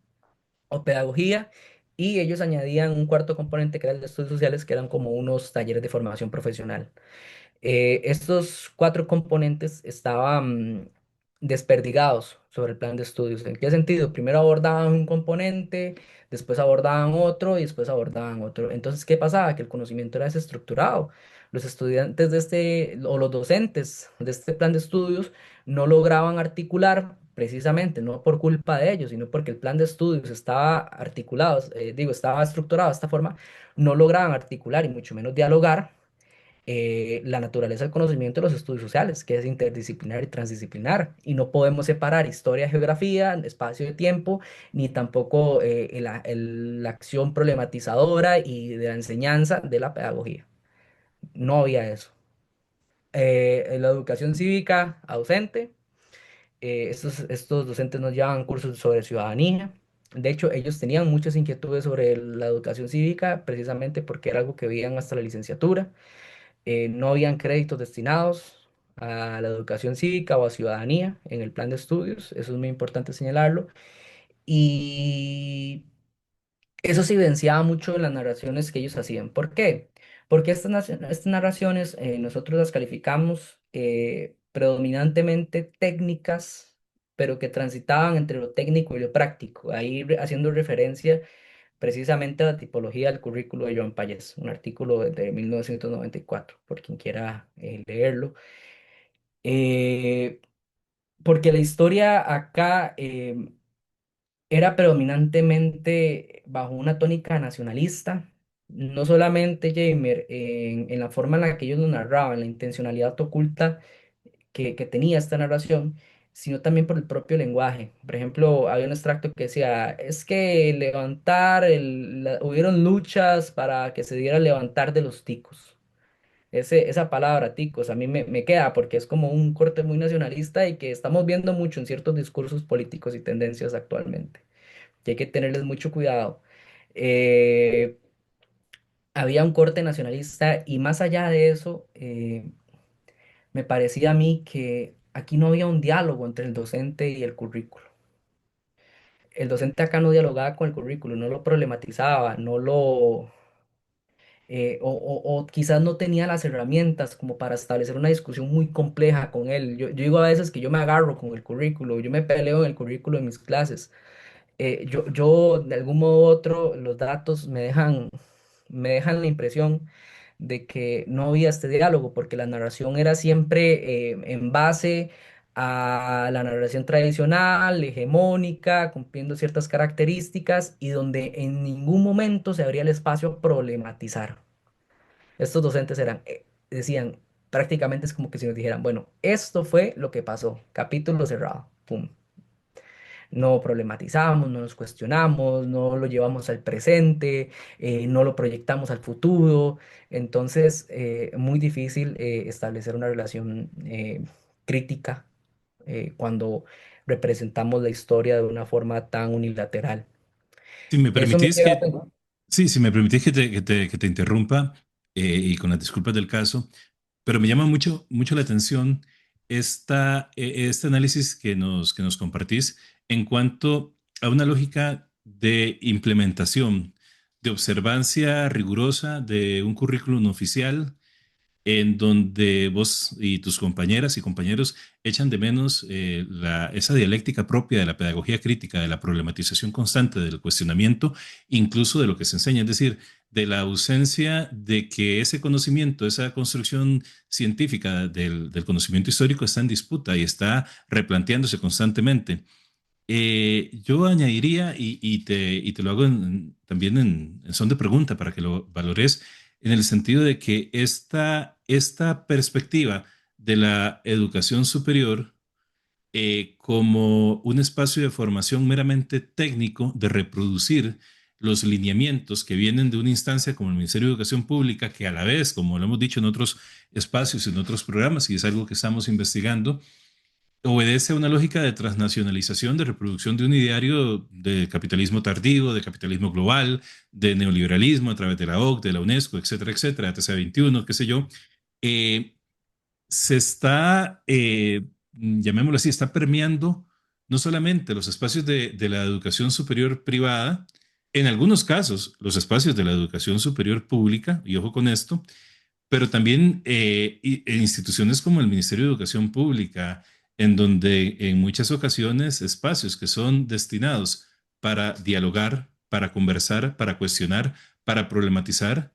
S3: o pedagogía, y ellos añadían un cuarto componente que era el de estudios sociales, que eran como unos talleres de formación profesional. Estos cuatro componentes estaban desperdigados sobre el plan de estudios. ¿En qué sentido? Primero abordaban un componente, después abordaban otro y después abordaban otro. Entonces, ¿qué pasaba? Que el conocimiento era desestructurado. Los estudiantes de o los docentes de este plan de estudios no lograban articular precisamente, no por culpa de ellos, sino porque el plan de estudios estaba articulado, estaba estructurado de esta forma, no lograban articular y mucho menos dialogar la naturaleza del conocimiento de los estudios sociales, que es interdisciplinar y transdisciplinar. Y no podemos separar historia, geografía, espacio de tiempo, ni tampoco la acción problematizadora y de la enseñanza de la pedagogía. No había eso. En la educación cívica ausente, estos docentes nos llevaban cursos sobre ciudadanía. De hecho, ellos tenían muchas inquietudes sobre la educación cívica, precisamente porque era algo que veían hasta la licenciatura. No habían créditos destinados a la educación cívica o a ciudadanía en el plan de estudios, eso es muy importante señalarlo, y eso se evidenciaba mucho en las narraciones que ellos hacían. ¿Por qué? Porque estas narraciones nosotros las calificamos predominantemente técnicas, pero que transitaban entre lo técnico y lo práctico, ahí haciendo referencia precisamente a la tipología del currículo de Joan Payés, un artículo de 1994, por quien quiera leerlo. Eh, Porque la historia acá era predominantemente bajo una tónica nacionalista, no solamente Jamer, en la forma en la que ellos lo narraban, la intencionalidad oculta que tenía esta narración, sino también por el propio lenguaje. Por ejemplo, había un extracto que decía, es que hubieron luchas para que se diera el levantar de los ticos. Esa palabra, ticos, a mí me queda porque es como un corte muy nacionalista y que estamos viendo mucho en ciertos discursos políticos y tendencias actualmente, que hay que tenerles mucho cuidado. Eh, Había un corte nacionalista y más allá de eso, me parecía a mí que aquí no había un diálogo entre el docente y el currículo. El docente acá no dialogaba con el currículo, no lo problematizaba, no lo, o quizás no tenía las herramientas como para establecer una discusión muy compleja con él. Yo digo a veces que yo me agarro con el currículo, yo me peleo en el currículo de mis clases. Yo, de algún modo u otro, los datos me dejan la impresión de que no había este diálogo, porque la narración era siempre en base a la narración tradicional, hegemónica, cumpliendo ciertas características y donde en ningún momento se abría el espacio a problematizar. Estos docentes decían, prácticamente es como que si nos dijeran, bueno, esto fue lo que pasó, capítulo cerrado, pum. No problematizamos, no nos cuestionamos, no lo llevamos al presente, no lo proyectamos al futuro. Entonces, muy difícil establecer una relación crítica cuando representamos la historia de una forma tan unilateral.
S2: Si me
S3: Eso me
S2: permitís
S3: lleva a
S2: que,
S3: pensar.
S2: sí, si me permitís que te interrumpa, y con las disculpas del caso, pero me llama mucho la atención este análisis que nos compartís en cuanto a una lógica de implementación, de observancia rigurosa de un currículum oficial en donde vos y tus compañeras y compañeros echan de menos esa dialéctica propia de la pedagogía crítica, de la problematización constante, del cuestionamiento, incluso de lo que se enseña, es decir, de la ausencia de que ese conocimiento, esa construcción científica del conocimiento histórico está en disputa y está replanteándose constantemente. Yo añadiría, y te lo hago también en son de pregunta para que lo valores, en el sentido de que esta perspectiva de la educación superior como un espacio de formación meramente técnico, de reproducir los lineamientos que vienen de una instancia como el Ministerio de Educación Pública, que a la vez, como lo hemos dicho en otros espacios, en otros programas, y es algo que estamos investigando, obedece a una lógica de transnacionalización, de reproducción de un ideario de capitalismo tardío, de capitalismo global, de neoliberalismo a través de la OCDE, de la UNESCO, etcétera, etcétera, TC 21, qué sé yo. Eh, Se está, llamémoslo así, está permeando no solamente los espacios de la educación superior privada, en algunos casos los espacios de la educación superior pública, y ojo con esto, pero también en instituciones como el Ministerio de Educación Pública, en donde en muchas ocasiones espacios que son destinados para dialogar, para conversar, para cuestionar, para problematizar,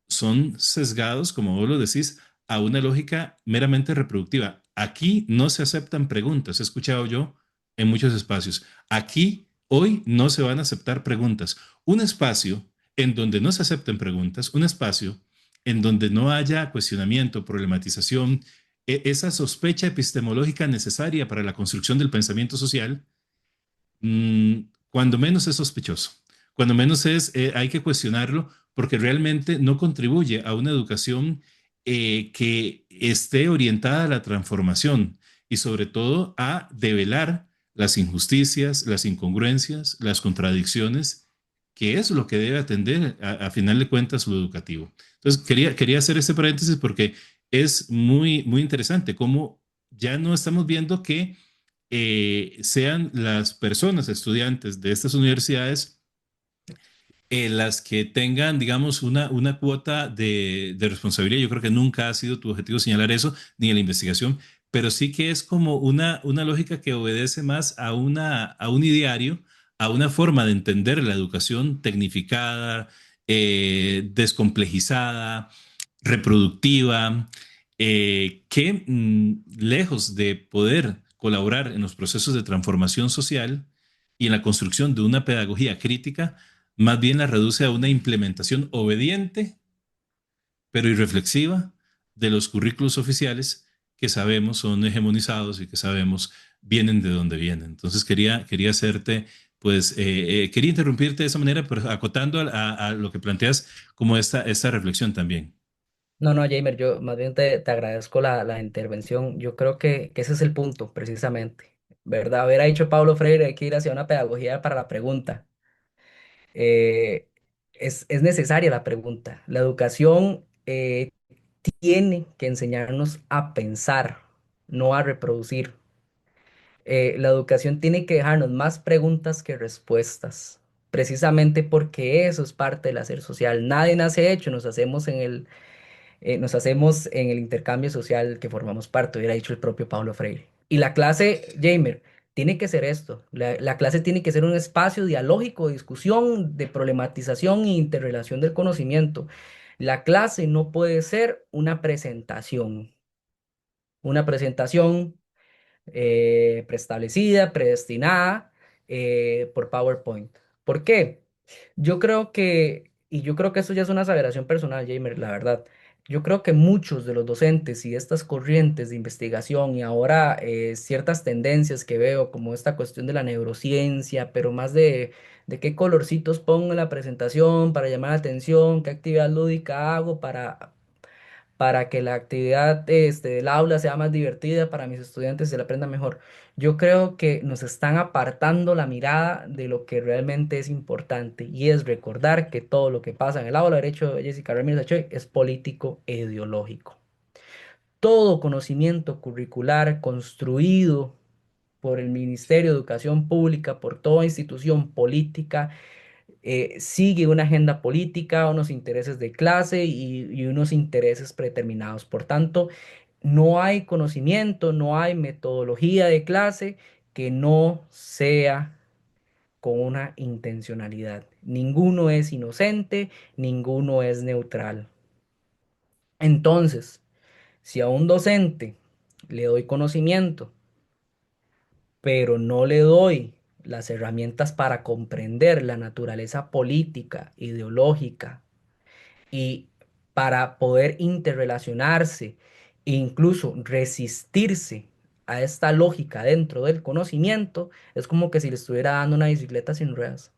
S2: son sesgados, como vos lo decís, a una lógica meramente reproductiva. Aquí no se aceptan preguntas, he escuchado yo en muchos espacios. Aquí, hoy, no se van a aceptar preguntas. Un espacio en donde no se acepten preguntas, un espacio en donde no haya cuestionamiento, problematización, esa sospecha epistemológica necesaria para la construcción del pensamiento social, mm, cuando menos es sospechoso, cuando menos es, hay que cuestionarlo porque realmente no contribuye a una educación que esté orientada a la transformación y sobre todo a develar las injusticias, las incongruencias, las contradicciones, que es lo que debe atender a final de cuentas lo educativo. Entonces, quería hacer este paréntesis porque es muy interesante cómo ya no estamos viendo que sean las personas, estudiantes de estas universidades, las que tengan, digamos, una cuota de responsabilidad. Yo creo que nunca ha sido tu objetivo señalar eso, ni en la investigación, pero sí que es como una lógica que obedece más a un ideario, a una forma de entender la educación tecnificada, descomplejizada, reproductiva, que lejos de poder colaborar en los procesos de transformación social y en la construcción de una pedagogía crítica, más bien la reduce a una implementación obediente, pero irreflexiva, de los currículos oficiales que sabemos son hegemonizados y que sabemos vienen de donde vienen. Entonces quería hacerte, pues, quería interrumpirte de esa manera, pero acotando a lo que planteas como esta reflexión también.
S3: No, no, Jamer, yo más bien te agradezco la intervención. Yo creo que ese es el punto, precisamente, ¿verdad? Haber dicho Pablo Freire, hay que ir hacia una pedagogía para la pregunta. Eh, es necesaria la pregunta. La educación tiene que enseñarnos a pensar, no a reproducir. La educación tiene que dejarnos más preguntas que respuestas, precisamente porque eso es parte del hacer social. Nadie nace hecho, nos hacemos en el intercambio social que formamos parte, hubiera dicho el propio Paulo Freire. Y la clase, Jamer, tiene que ser esto. La clase tiene que ser un espacio dialógico, de discusión, de problematización e interrelación del conocimiento. La clase no puede ser una presentación preestablecida, predestinada por PowerPoint. ¿Por qué? Yo creo que esto ya es una aseveración personal, Jamer, la verdad. Yo creo que muchos de los docentes y estas corrientes de investigación y ahora ciertas tendencias que veo, como esta cuestión de la neurociencia, pero más de qué colorcitos pongo en la presentación para llamar la atención, qué actividad lúdica hago para que la actividad del aula sea más divertida para mis estudiantes y se la aprendan mejor. Yo creo que nos están apartando la mirada de lo que realmente es importante y es recordar que todo lo que pasa en el aula, derecho de Jessica Ramírez Achoy, es político e ideológico. Todo conocimiento curricular construido por el Ministerio de Educación Pública, por toda institución política, sigue una agenda política, unos intereses de clase y unos intereses predeterminados. Por tanto, no hay conocimiento, no hay metodología de clase que no sea con una intencionalidad. Ninguno es inocente, ninguno es neutral. Entonces, si a un docente le doy conocimiento, pero no le doy las herramientas para comprender la naturaleza política, ideológica, y para poder interrelacionarse e incluso resistirse a esta lógica dentro del conocimiento, es como que si le estuviera dando una bicicleta sin ruedas.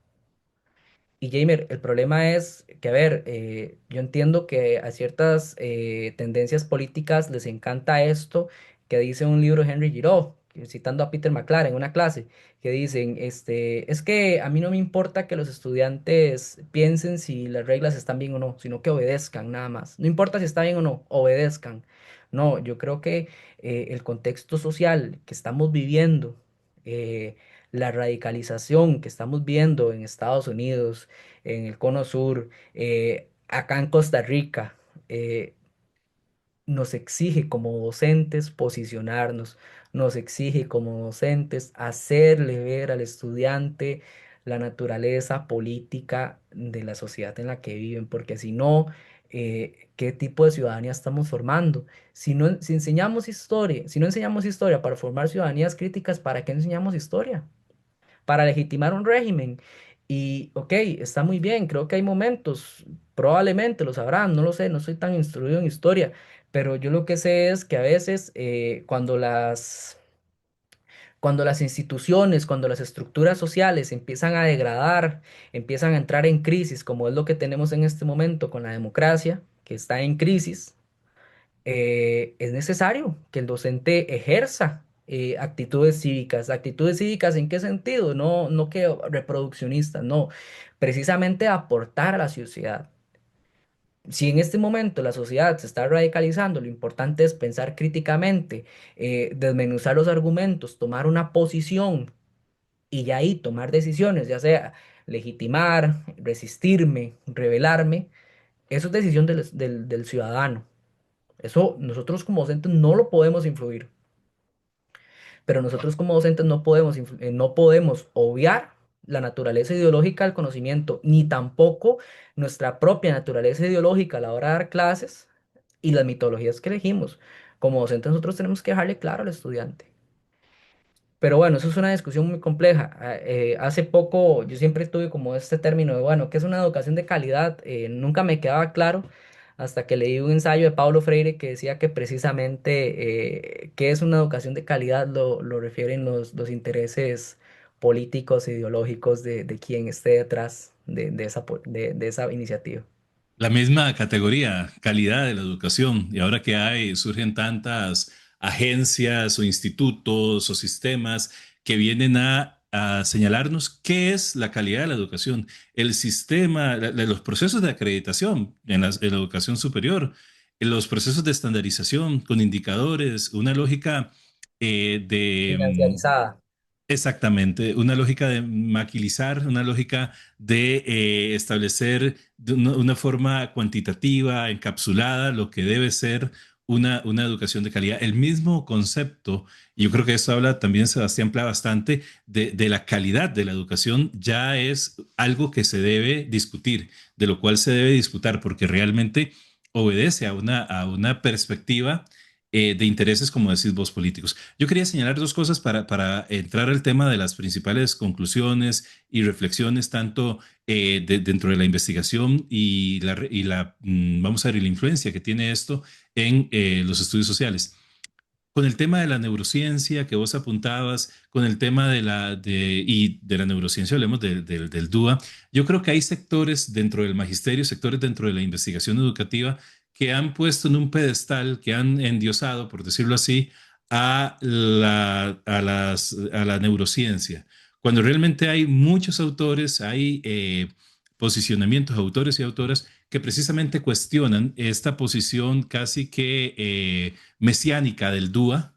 S3: Y Jamer, el problema es que, a ver, yo entiendo que a ciertas tendencias políticas les encanta esto que dice un libro de Henry Giraud, citando a Peter McLaren en una clase, que dicen, es que a mí no me importa que los estudiantes piensen si las reglas están bien o no, sino que obedezcan nada más. No importa si está bien o no, obedezcan. No, yo creo que el contexto social que estamos viviendo, eh, la radicalización que estamos viendo en Estados Unidos, en el Cono Sur, acá en Costa Rica, eh, nos exige como docentes posicionarnos, nos exige como docentes hacerle ver al estudiante la naturaleza política de la sociedad en la que viven, porque si no, ¿qué tipo de ciudadanía estamos formando? Si enseñamos historia, si no enseñamos historia para formar ciudadanías críticas, ¿para qué enseñamos historia? Para legitimar un régimen. Y, ok, está muy bien, creo que hay momentos, probablemente lo sabrán, no lo sé, no soy tan instruido en historia, pero yo lo que sé es que a veces cuando las instituciones, cuando las estructuras sociales empiezan a degradar, empiezan a entrar en crisis, como es lo que tenemos en este momento con la democracia, que está en crisis, es necesario que el docente ejerza actitudes cívicas. ¿Actitudes cívicas en qué sentido? No, no que reproduccionistas, no, precisamente aportar a la sociedad. Si en este momento la sociedad se está radicalizando, lo importante es pensar críticamente, desmenuzar los argumentos, tomar una posición y ya ahí tomar decisiones, ya sea legitimar, resistirme, rebelarme, eso es decisión del ciudadano. Eso nosotros como docentes no lo podemos influir, pero nosotros como docentes no podemos obviar la naturaleza ideológica del conocimiento, ni tampoco nuestra propia naturaleza ideológica a la hora de dar clases y las metodologías que elegimos. Como docentes nosotros tenemos que dejarle claro al estudiante. Pero bueno, eso es una discusión muy compleja. Hace poco yo siempre tuve como este término de, bueno, ¿qué es una educación de calidad? Nunca me quedaba claro hasta que leí un ensayo de Paulo Freire que decía que precisamente qué es una educación de calidad lo refieren los intereses políticos e ideológicos de quien esté detrás de esa iniciativa.
S2: La misma categoría, calidad de la educación. Y ahora que surgen tantas agencias o institutos o sistemas que vienen a señalarnos qué es la calidad de la educación, el sistema, los procesos de acreditación en la educación superior, en los procesos de estandarización con indicadores, una lógica de
S3: Financiarizada.
S2: exactamente, una lógica de maquilizar, una lógica de establecer de una forma cuantitativa, encapsulada, lo que debe ser una educación de calidad. El mismo concepto, y yo creo que eso habla también Sebastián Pla bastante, de la calidad de la educación, ya es algo que se debe discutir, de lo cual se debe disputar, porque realmente obedece a una perspectiva de intereses, como decís vos, políticos. Yo quería señalar dos cosas para entrar al tema de las principales conclusiones y reflexiones, tanto dentro de la investigación vamos a ver, la influencia que tiene esto en los estudios sociales. Con el tema de la neurociencia que vos apuntabas, con el tema y de la neurociencia, hablemos del DUA, yo creo que hay sectores dentro del magisterio, sectores dentro de la investigación educativa que han puesto en un pedestal, que han endiosado, por decirlo así, a la neurociencia. Cuando realmente hay muchos autores, hay posicionamientos, autores y autoras que precisamente cuestionan esta posición casi que mesiánica del DUA,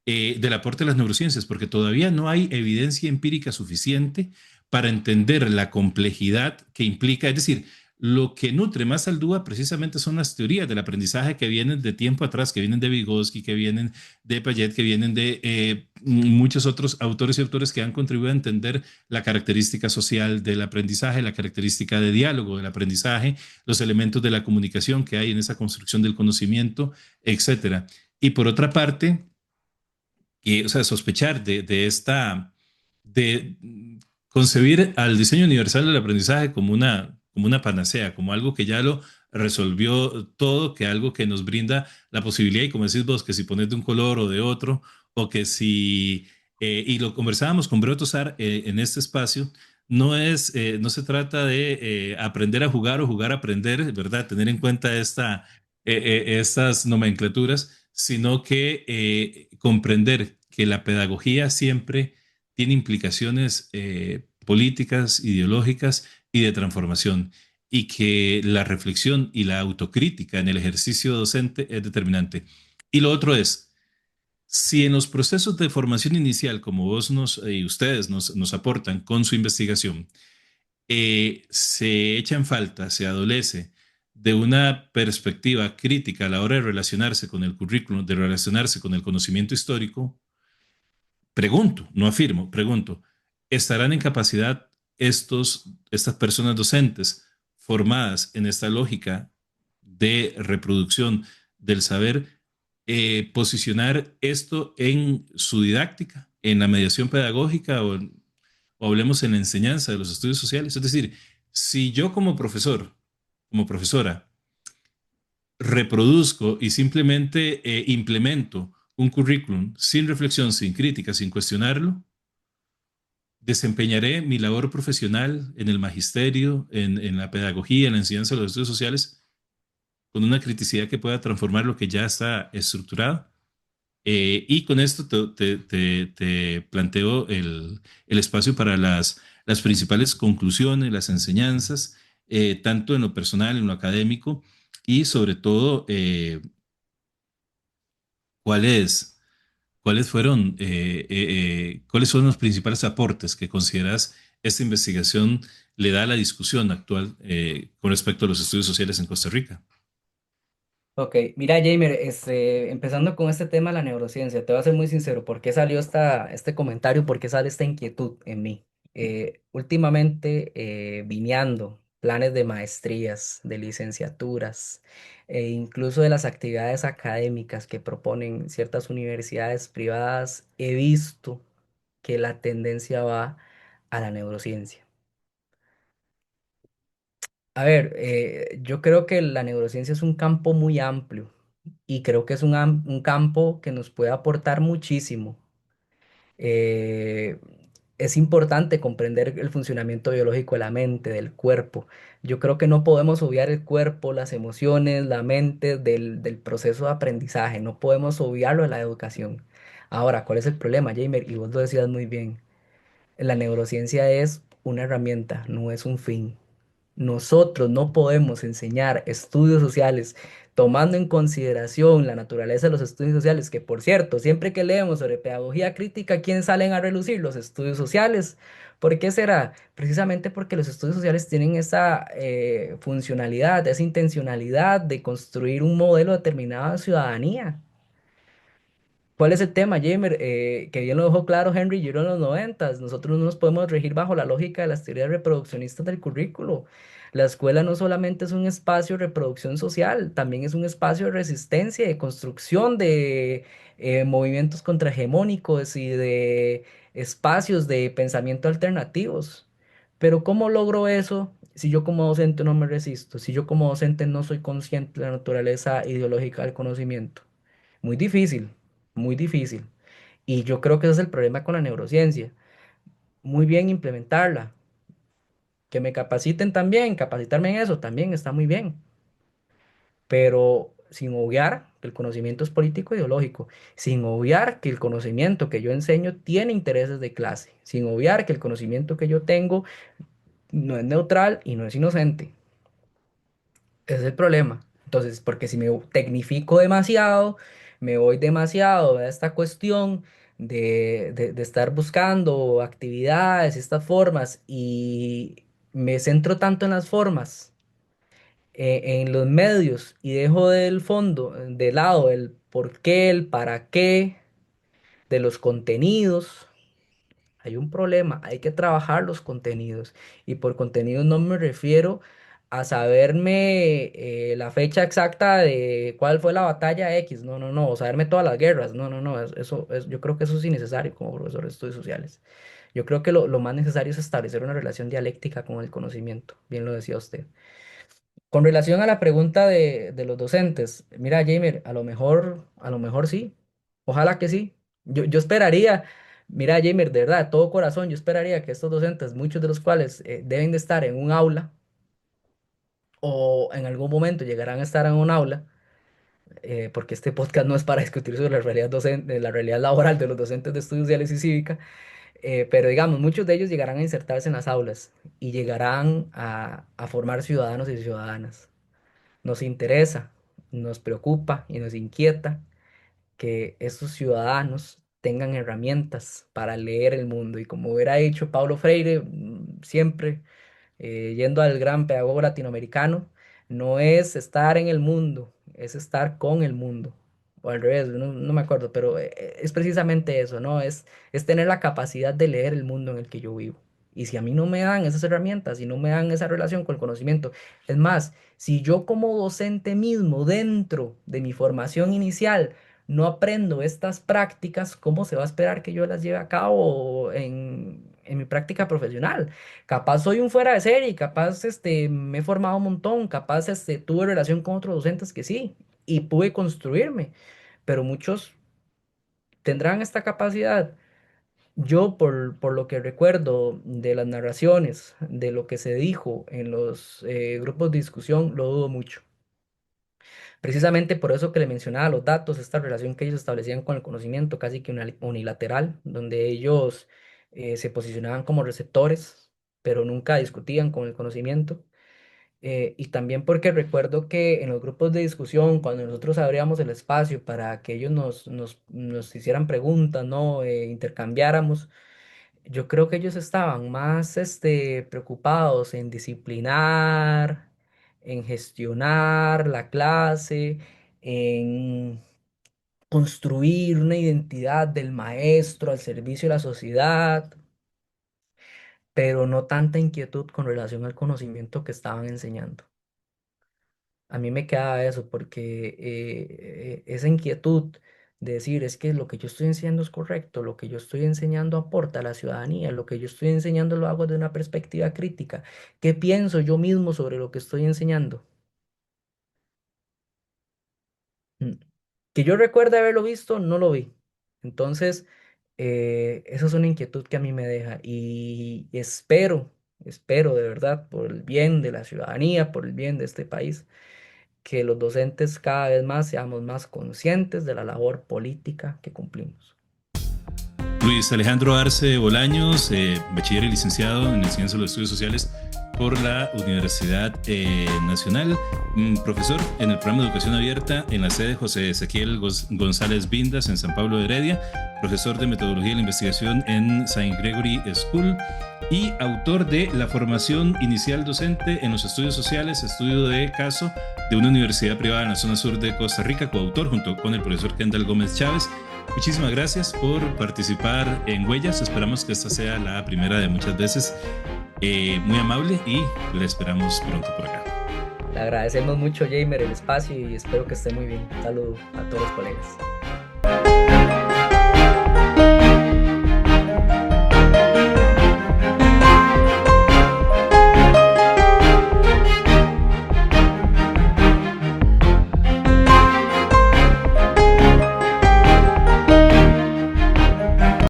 S2: del aporte de las neurociencias, porque todavía no hay evidencia empírica suficiente para entender la complejidad que implica, es decir, lo que nutre más al DUA precisamente son las teorías del aprendizaje que vienen de tiempo atrás, que vienen de Vygotsky, que vienen de Piaget, que vienen de muchos otros autores y autores que han contribuido a entender la característica social del aprendizaje, la característica de diálogo del aprendizaje, los elementos de la comunicación que hay en esa construcción del conocimiento, etcétera. Y por otra parte, o sea, sospechar de concebir al diseño universal del aprendizaje como una panacea, como algo que ya resolvió todo que algo que nos brinda la posibilidad, y como decís vos, que si pones de un color o de otro, o que si, y lo conversábamos con Breo Tosar en este espacio, no se trata de aprender a jugar o jugar a aprender, ¿verdad? Tener en cuenta estas nomenclaturas, sino que comprender que la pedagogía siempre tiene implicaciones políticas, ideológicas y de transformación, y que la reflexión y la autocrítica en el ejercicio docente es determinante. Y lo otro es, si en los procesos de formación inicial, como vos y ustedes nos aportan con su investigación, se echa en falta, se adolece de una perspectiva crítica a la hora de relacionarse con el currículum, de relacionarse con el conocimiento histórico, pregunto, no afirmo, pregunto, ¿estarán en capacidad estas personas docentes formadas en esta lógica de reproducción del saber, posicionar esto en su didáctica, en la mediación pedagógica o hablemos en la enseñanza de los estudios sociales? Es decir, si yo como profesor, como profesora, reproduzco y simplemente implemento un currículum sin reflexión, sin crítica, sin cuestionarlo, desempeñaré mi labor profesional en el magisterio, en la pedagogía, en la enseñanza de los estudios sociales, con una criticidad que pueda transformar lo que ya está estructurado. Y con esto te planteo el espacio para las principales conclusiones, las enseñanzas, tanto en lo personal, en lo académico, y sobre todo, cuáles, cuáles son los principales aportes que consideras esta investigación le da a la discusión actual con respecto a los estudios sociales en Costa Rica.
S3: Ok, mira, Jamer, empezando con este tema de la neurociencia, te voy a ser muy sincero, ¿por qué salió este comentario? ¿Por qué sale esta inquietud en mí? Últimamente, vineando planes de maestrías, de licenciaturas, e incluso de las actividades académicas que proponen ciertas universidades privadas, he visto que la tendencia va a la neurociencia. A ver, yo creo que la neurociencia es un campo muy amplio y creo que es un campo que nos puede aportar muchísimo. Eh, es importante comprender el funcionamiento biológico de la mente, del cuerpo. Yo creo que no podemos obviar el cuerpo, las emociones, la mente del proceso de aprendizaje. No podemos obviarlo en la educación. Ahora, ¿cuál es el problema, Jamer? Y vos lo decías muy bien. La neurociencia es una herramienta, no es un fin. Nosotros no podemos enseñar estudios sociales tomando en consideración la naturaleza de los estudios sociales, que por cierto, siempre que leemos sobre pedagogía crítica, ¿quién salen a relucir? Los estudios sociales. ¿Por qué será? Precisamente porque los estudios sociales tienen esa funcionalidad, esa intencionalidad de construir un modelo determinado de ciudadanía. ¿Cuál es el tema, Jamer? Que bien lo dejó claro Henry Giro en los noventas. Nosotros no nos podemos regir bajo la lógica de las teorías reproduccionistas del currículo. La escuela no solamente es un espacio de reproducción social, también es un espacio de resistencia, de construcción de movimientos contrahegemónicos y de espacios de pensamiento alternativos. Pero ¿cómo logro eso si yo como docente no me resisto? Si yo como docente no soy consciente de la naturaleza ideológica del conocimiento. Muy difícil, muy difícil. Y yo creo que ese es el problema con la neurociencia. Muy bien implementarla. Que me capaciten también, capacitarme en eso también está muy bien. Pero sin obviar que el conocimiento es político ideológico, sin obviar que el conocimiento que yo enseño tiene intereses de clase, sin obviar que el conocimiento que yo tengo no es neutral y no es inocente. Ese es el problema. Entonces, porque si me tecnifico demasiado, me voy demasiado a esta cuestión de estar buscando actividades, estas formas, y me centro tanto en las formas, en los medios, y dejo del fondo, de lado, el por qué, el para qué, de los contenidos. Hay un problema, hay que trabajar los contenidos. Y por contenidos no me refiero a saberme la fecha exacta de cuál fue la batalla X. No, no, no. O saberme todas las guerras. No, no, no. Yo creo que eso es innecesario como profesor de estudios sociales. Yo creo que lo más necesario es establecer una relación dialéctica con el conocimiento. Bien lo decía usted. Con relación a la pregunta de los docentes, mira, Jamer, a lo mejor sí, ojalá que sí. Yo esperaría, mira, Jamer, de verdad, de todo corazón, yo esperaría que estos docentes, muchos de los cuales deben de estar en un aula o en algún momento llegarán a estar en un aula, porque este podcast no es para discutir sobre la realidad docente, la realidad laboral de los docentes de estudios sociales y cívica, pero digamos, muchos de ellos llegarán a insertarse en las aulas y llegarán a formar ciudadanos y ciudadanas. Nos interesa, nos preocupa y nos inquieta que estos ciudadanos tengan herramientas para leer el mundo. Y como hubiera dicho Paulo Freire, siempre yendo al gran pedagogo latinoamericano, no es estar en el mundo, es estar con el mundo. O al revés, no me acuerdo, pero es precisamente eso, ¿no? Es tener la capacidad de leer el mundo en el que yo vivo. Y si a mí no me dan esas herramientas y no me dan esa relación con el conocimiento, es más, si yo como docente mismo, dentro de mi formación inicial, no aprendo estas prácticas, ¿cómo se va a esperar que yo las lleve a cabo en mi práctica profesional? Capaz soy un fuera de serie, capaz me he formado un montón, capaz tuve relación con otros docentes que sí, y pude construirme, pero muchos tendrán esta capacidad. Yo, por lo que recuerdo de las narraciones, de lo que se dijo en los grupos de discusión, lo dudo mucho. Precisamente por eso que le mencionaba los datos, esta relación que ellos establecían con el conocimiento, casi que unilateral, donde ellos se posicionaban como receptores, pero nunca discutían con el conocimiento. Y también porque recuerdo que en los grupos de discusión, cuando nosotros abríamos el espacio para que ellos nos hicieran preguntas, ¿no? Intercambiáramos, yo creo que ellos estaban más preocupados en disciplinar, en gestionar la clase, en construir una identidad del maestro al servicio de la sociedad, pero no tanta inquietud con relación al conocimiento que estaban enseñando. A mí me queda eso porque esa inquietud de decir es que lo que yo estoy enseñando es correcto, lo que yo estoy enseñando aporta a la ciudadanía, lo que yo estoy enseñando lo hago de una perspectiva crítica. ¿Qué pienso yo mismo sobre lo que estoy enseñando? Mm, Que yo recuerde haberlo visto, no lo vi. Entonces, esa es una inquietud que a mí me deja y espero de verdad, por el bien de la ciudadanía, por el bien de este país, que los docentes cada vez más seamos más conscientes de la labor política que cumplimos.
S2: Luis Alejandro Arce Bolaños, bachiller y licenciado en Ciencias de los Estudios Sociales por la Universidad Nacional, profesor en el programa de Educación Abierta en la sede José Ezequiel González Vindas en San Pablo de Heredia, profesor de Metodología de la Investigación en St. Gregory School y autor de La formación inicial docente en los estudios sociales, estudio de caso de una universidad privada en la zona sur de Costa Rica, coautor junto con el profesor Kendall Gómez Chávez. Muchísimas gracias por participar en Huellas. Esperamos que esta sea la primera de muchas veces. Muy amable y le esperamos pronto por acá.
S3: Le agradecemos mucho, Jamer, el espacio y espero que esté muy bien. Un saludo a todos los colegas.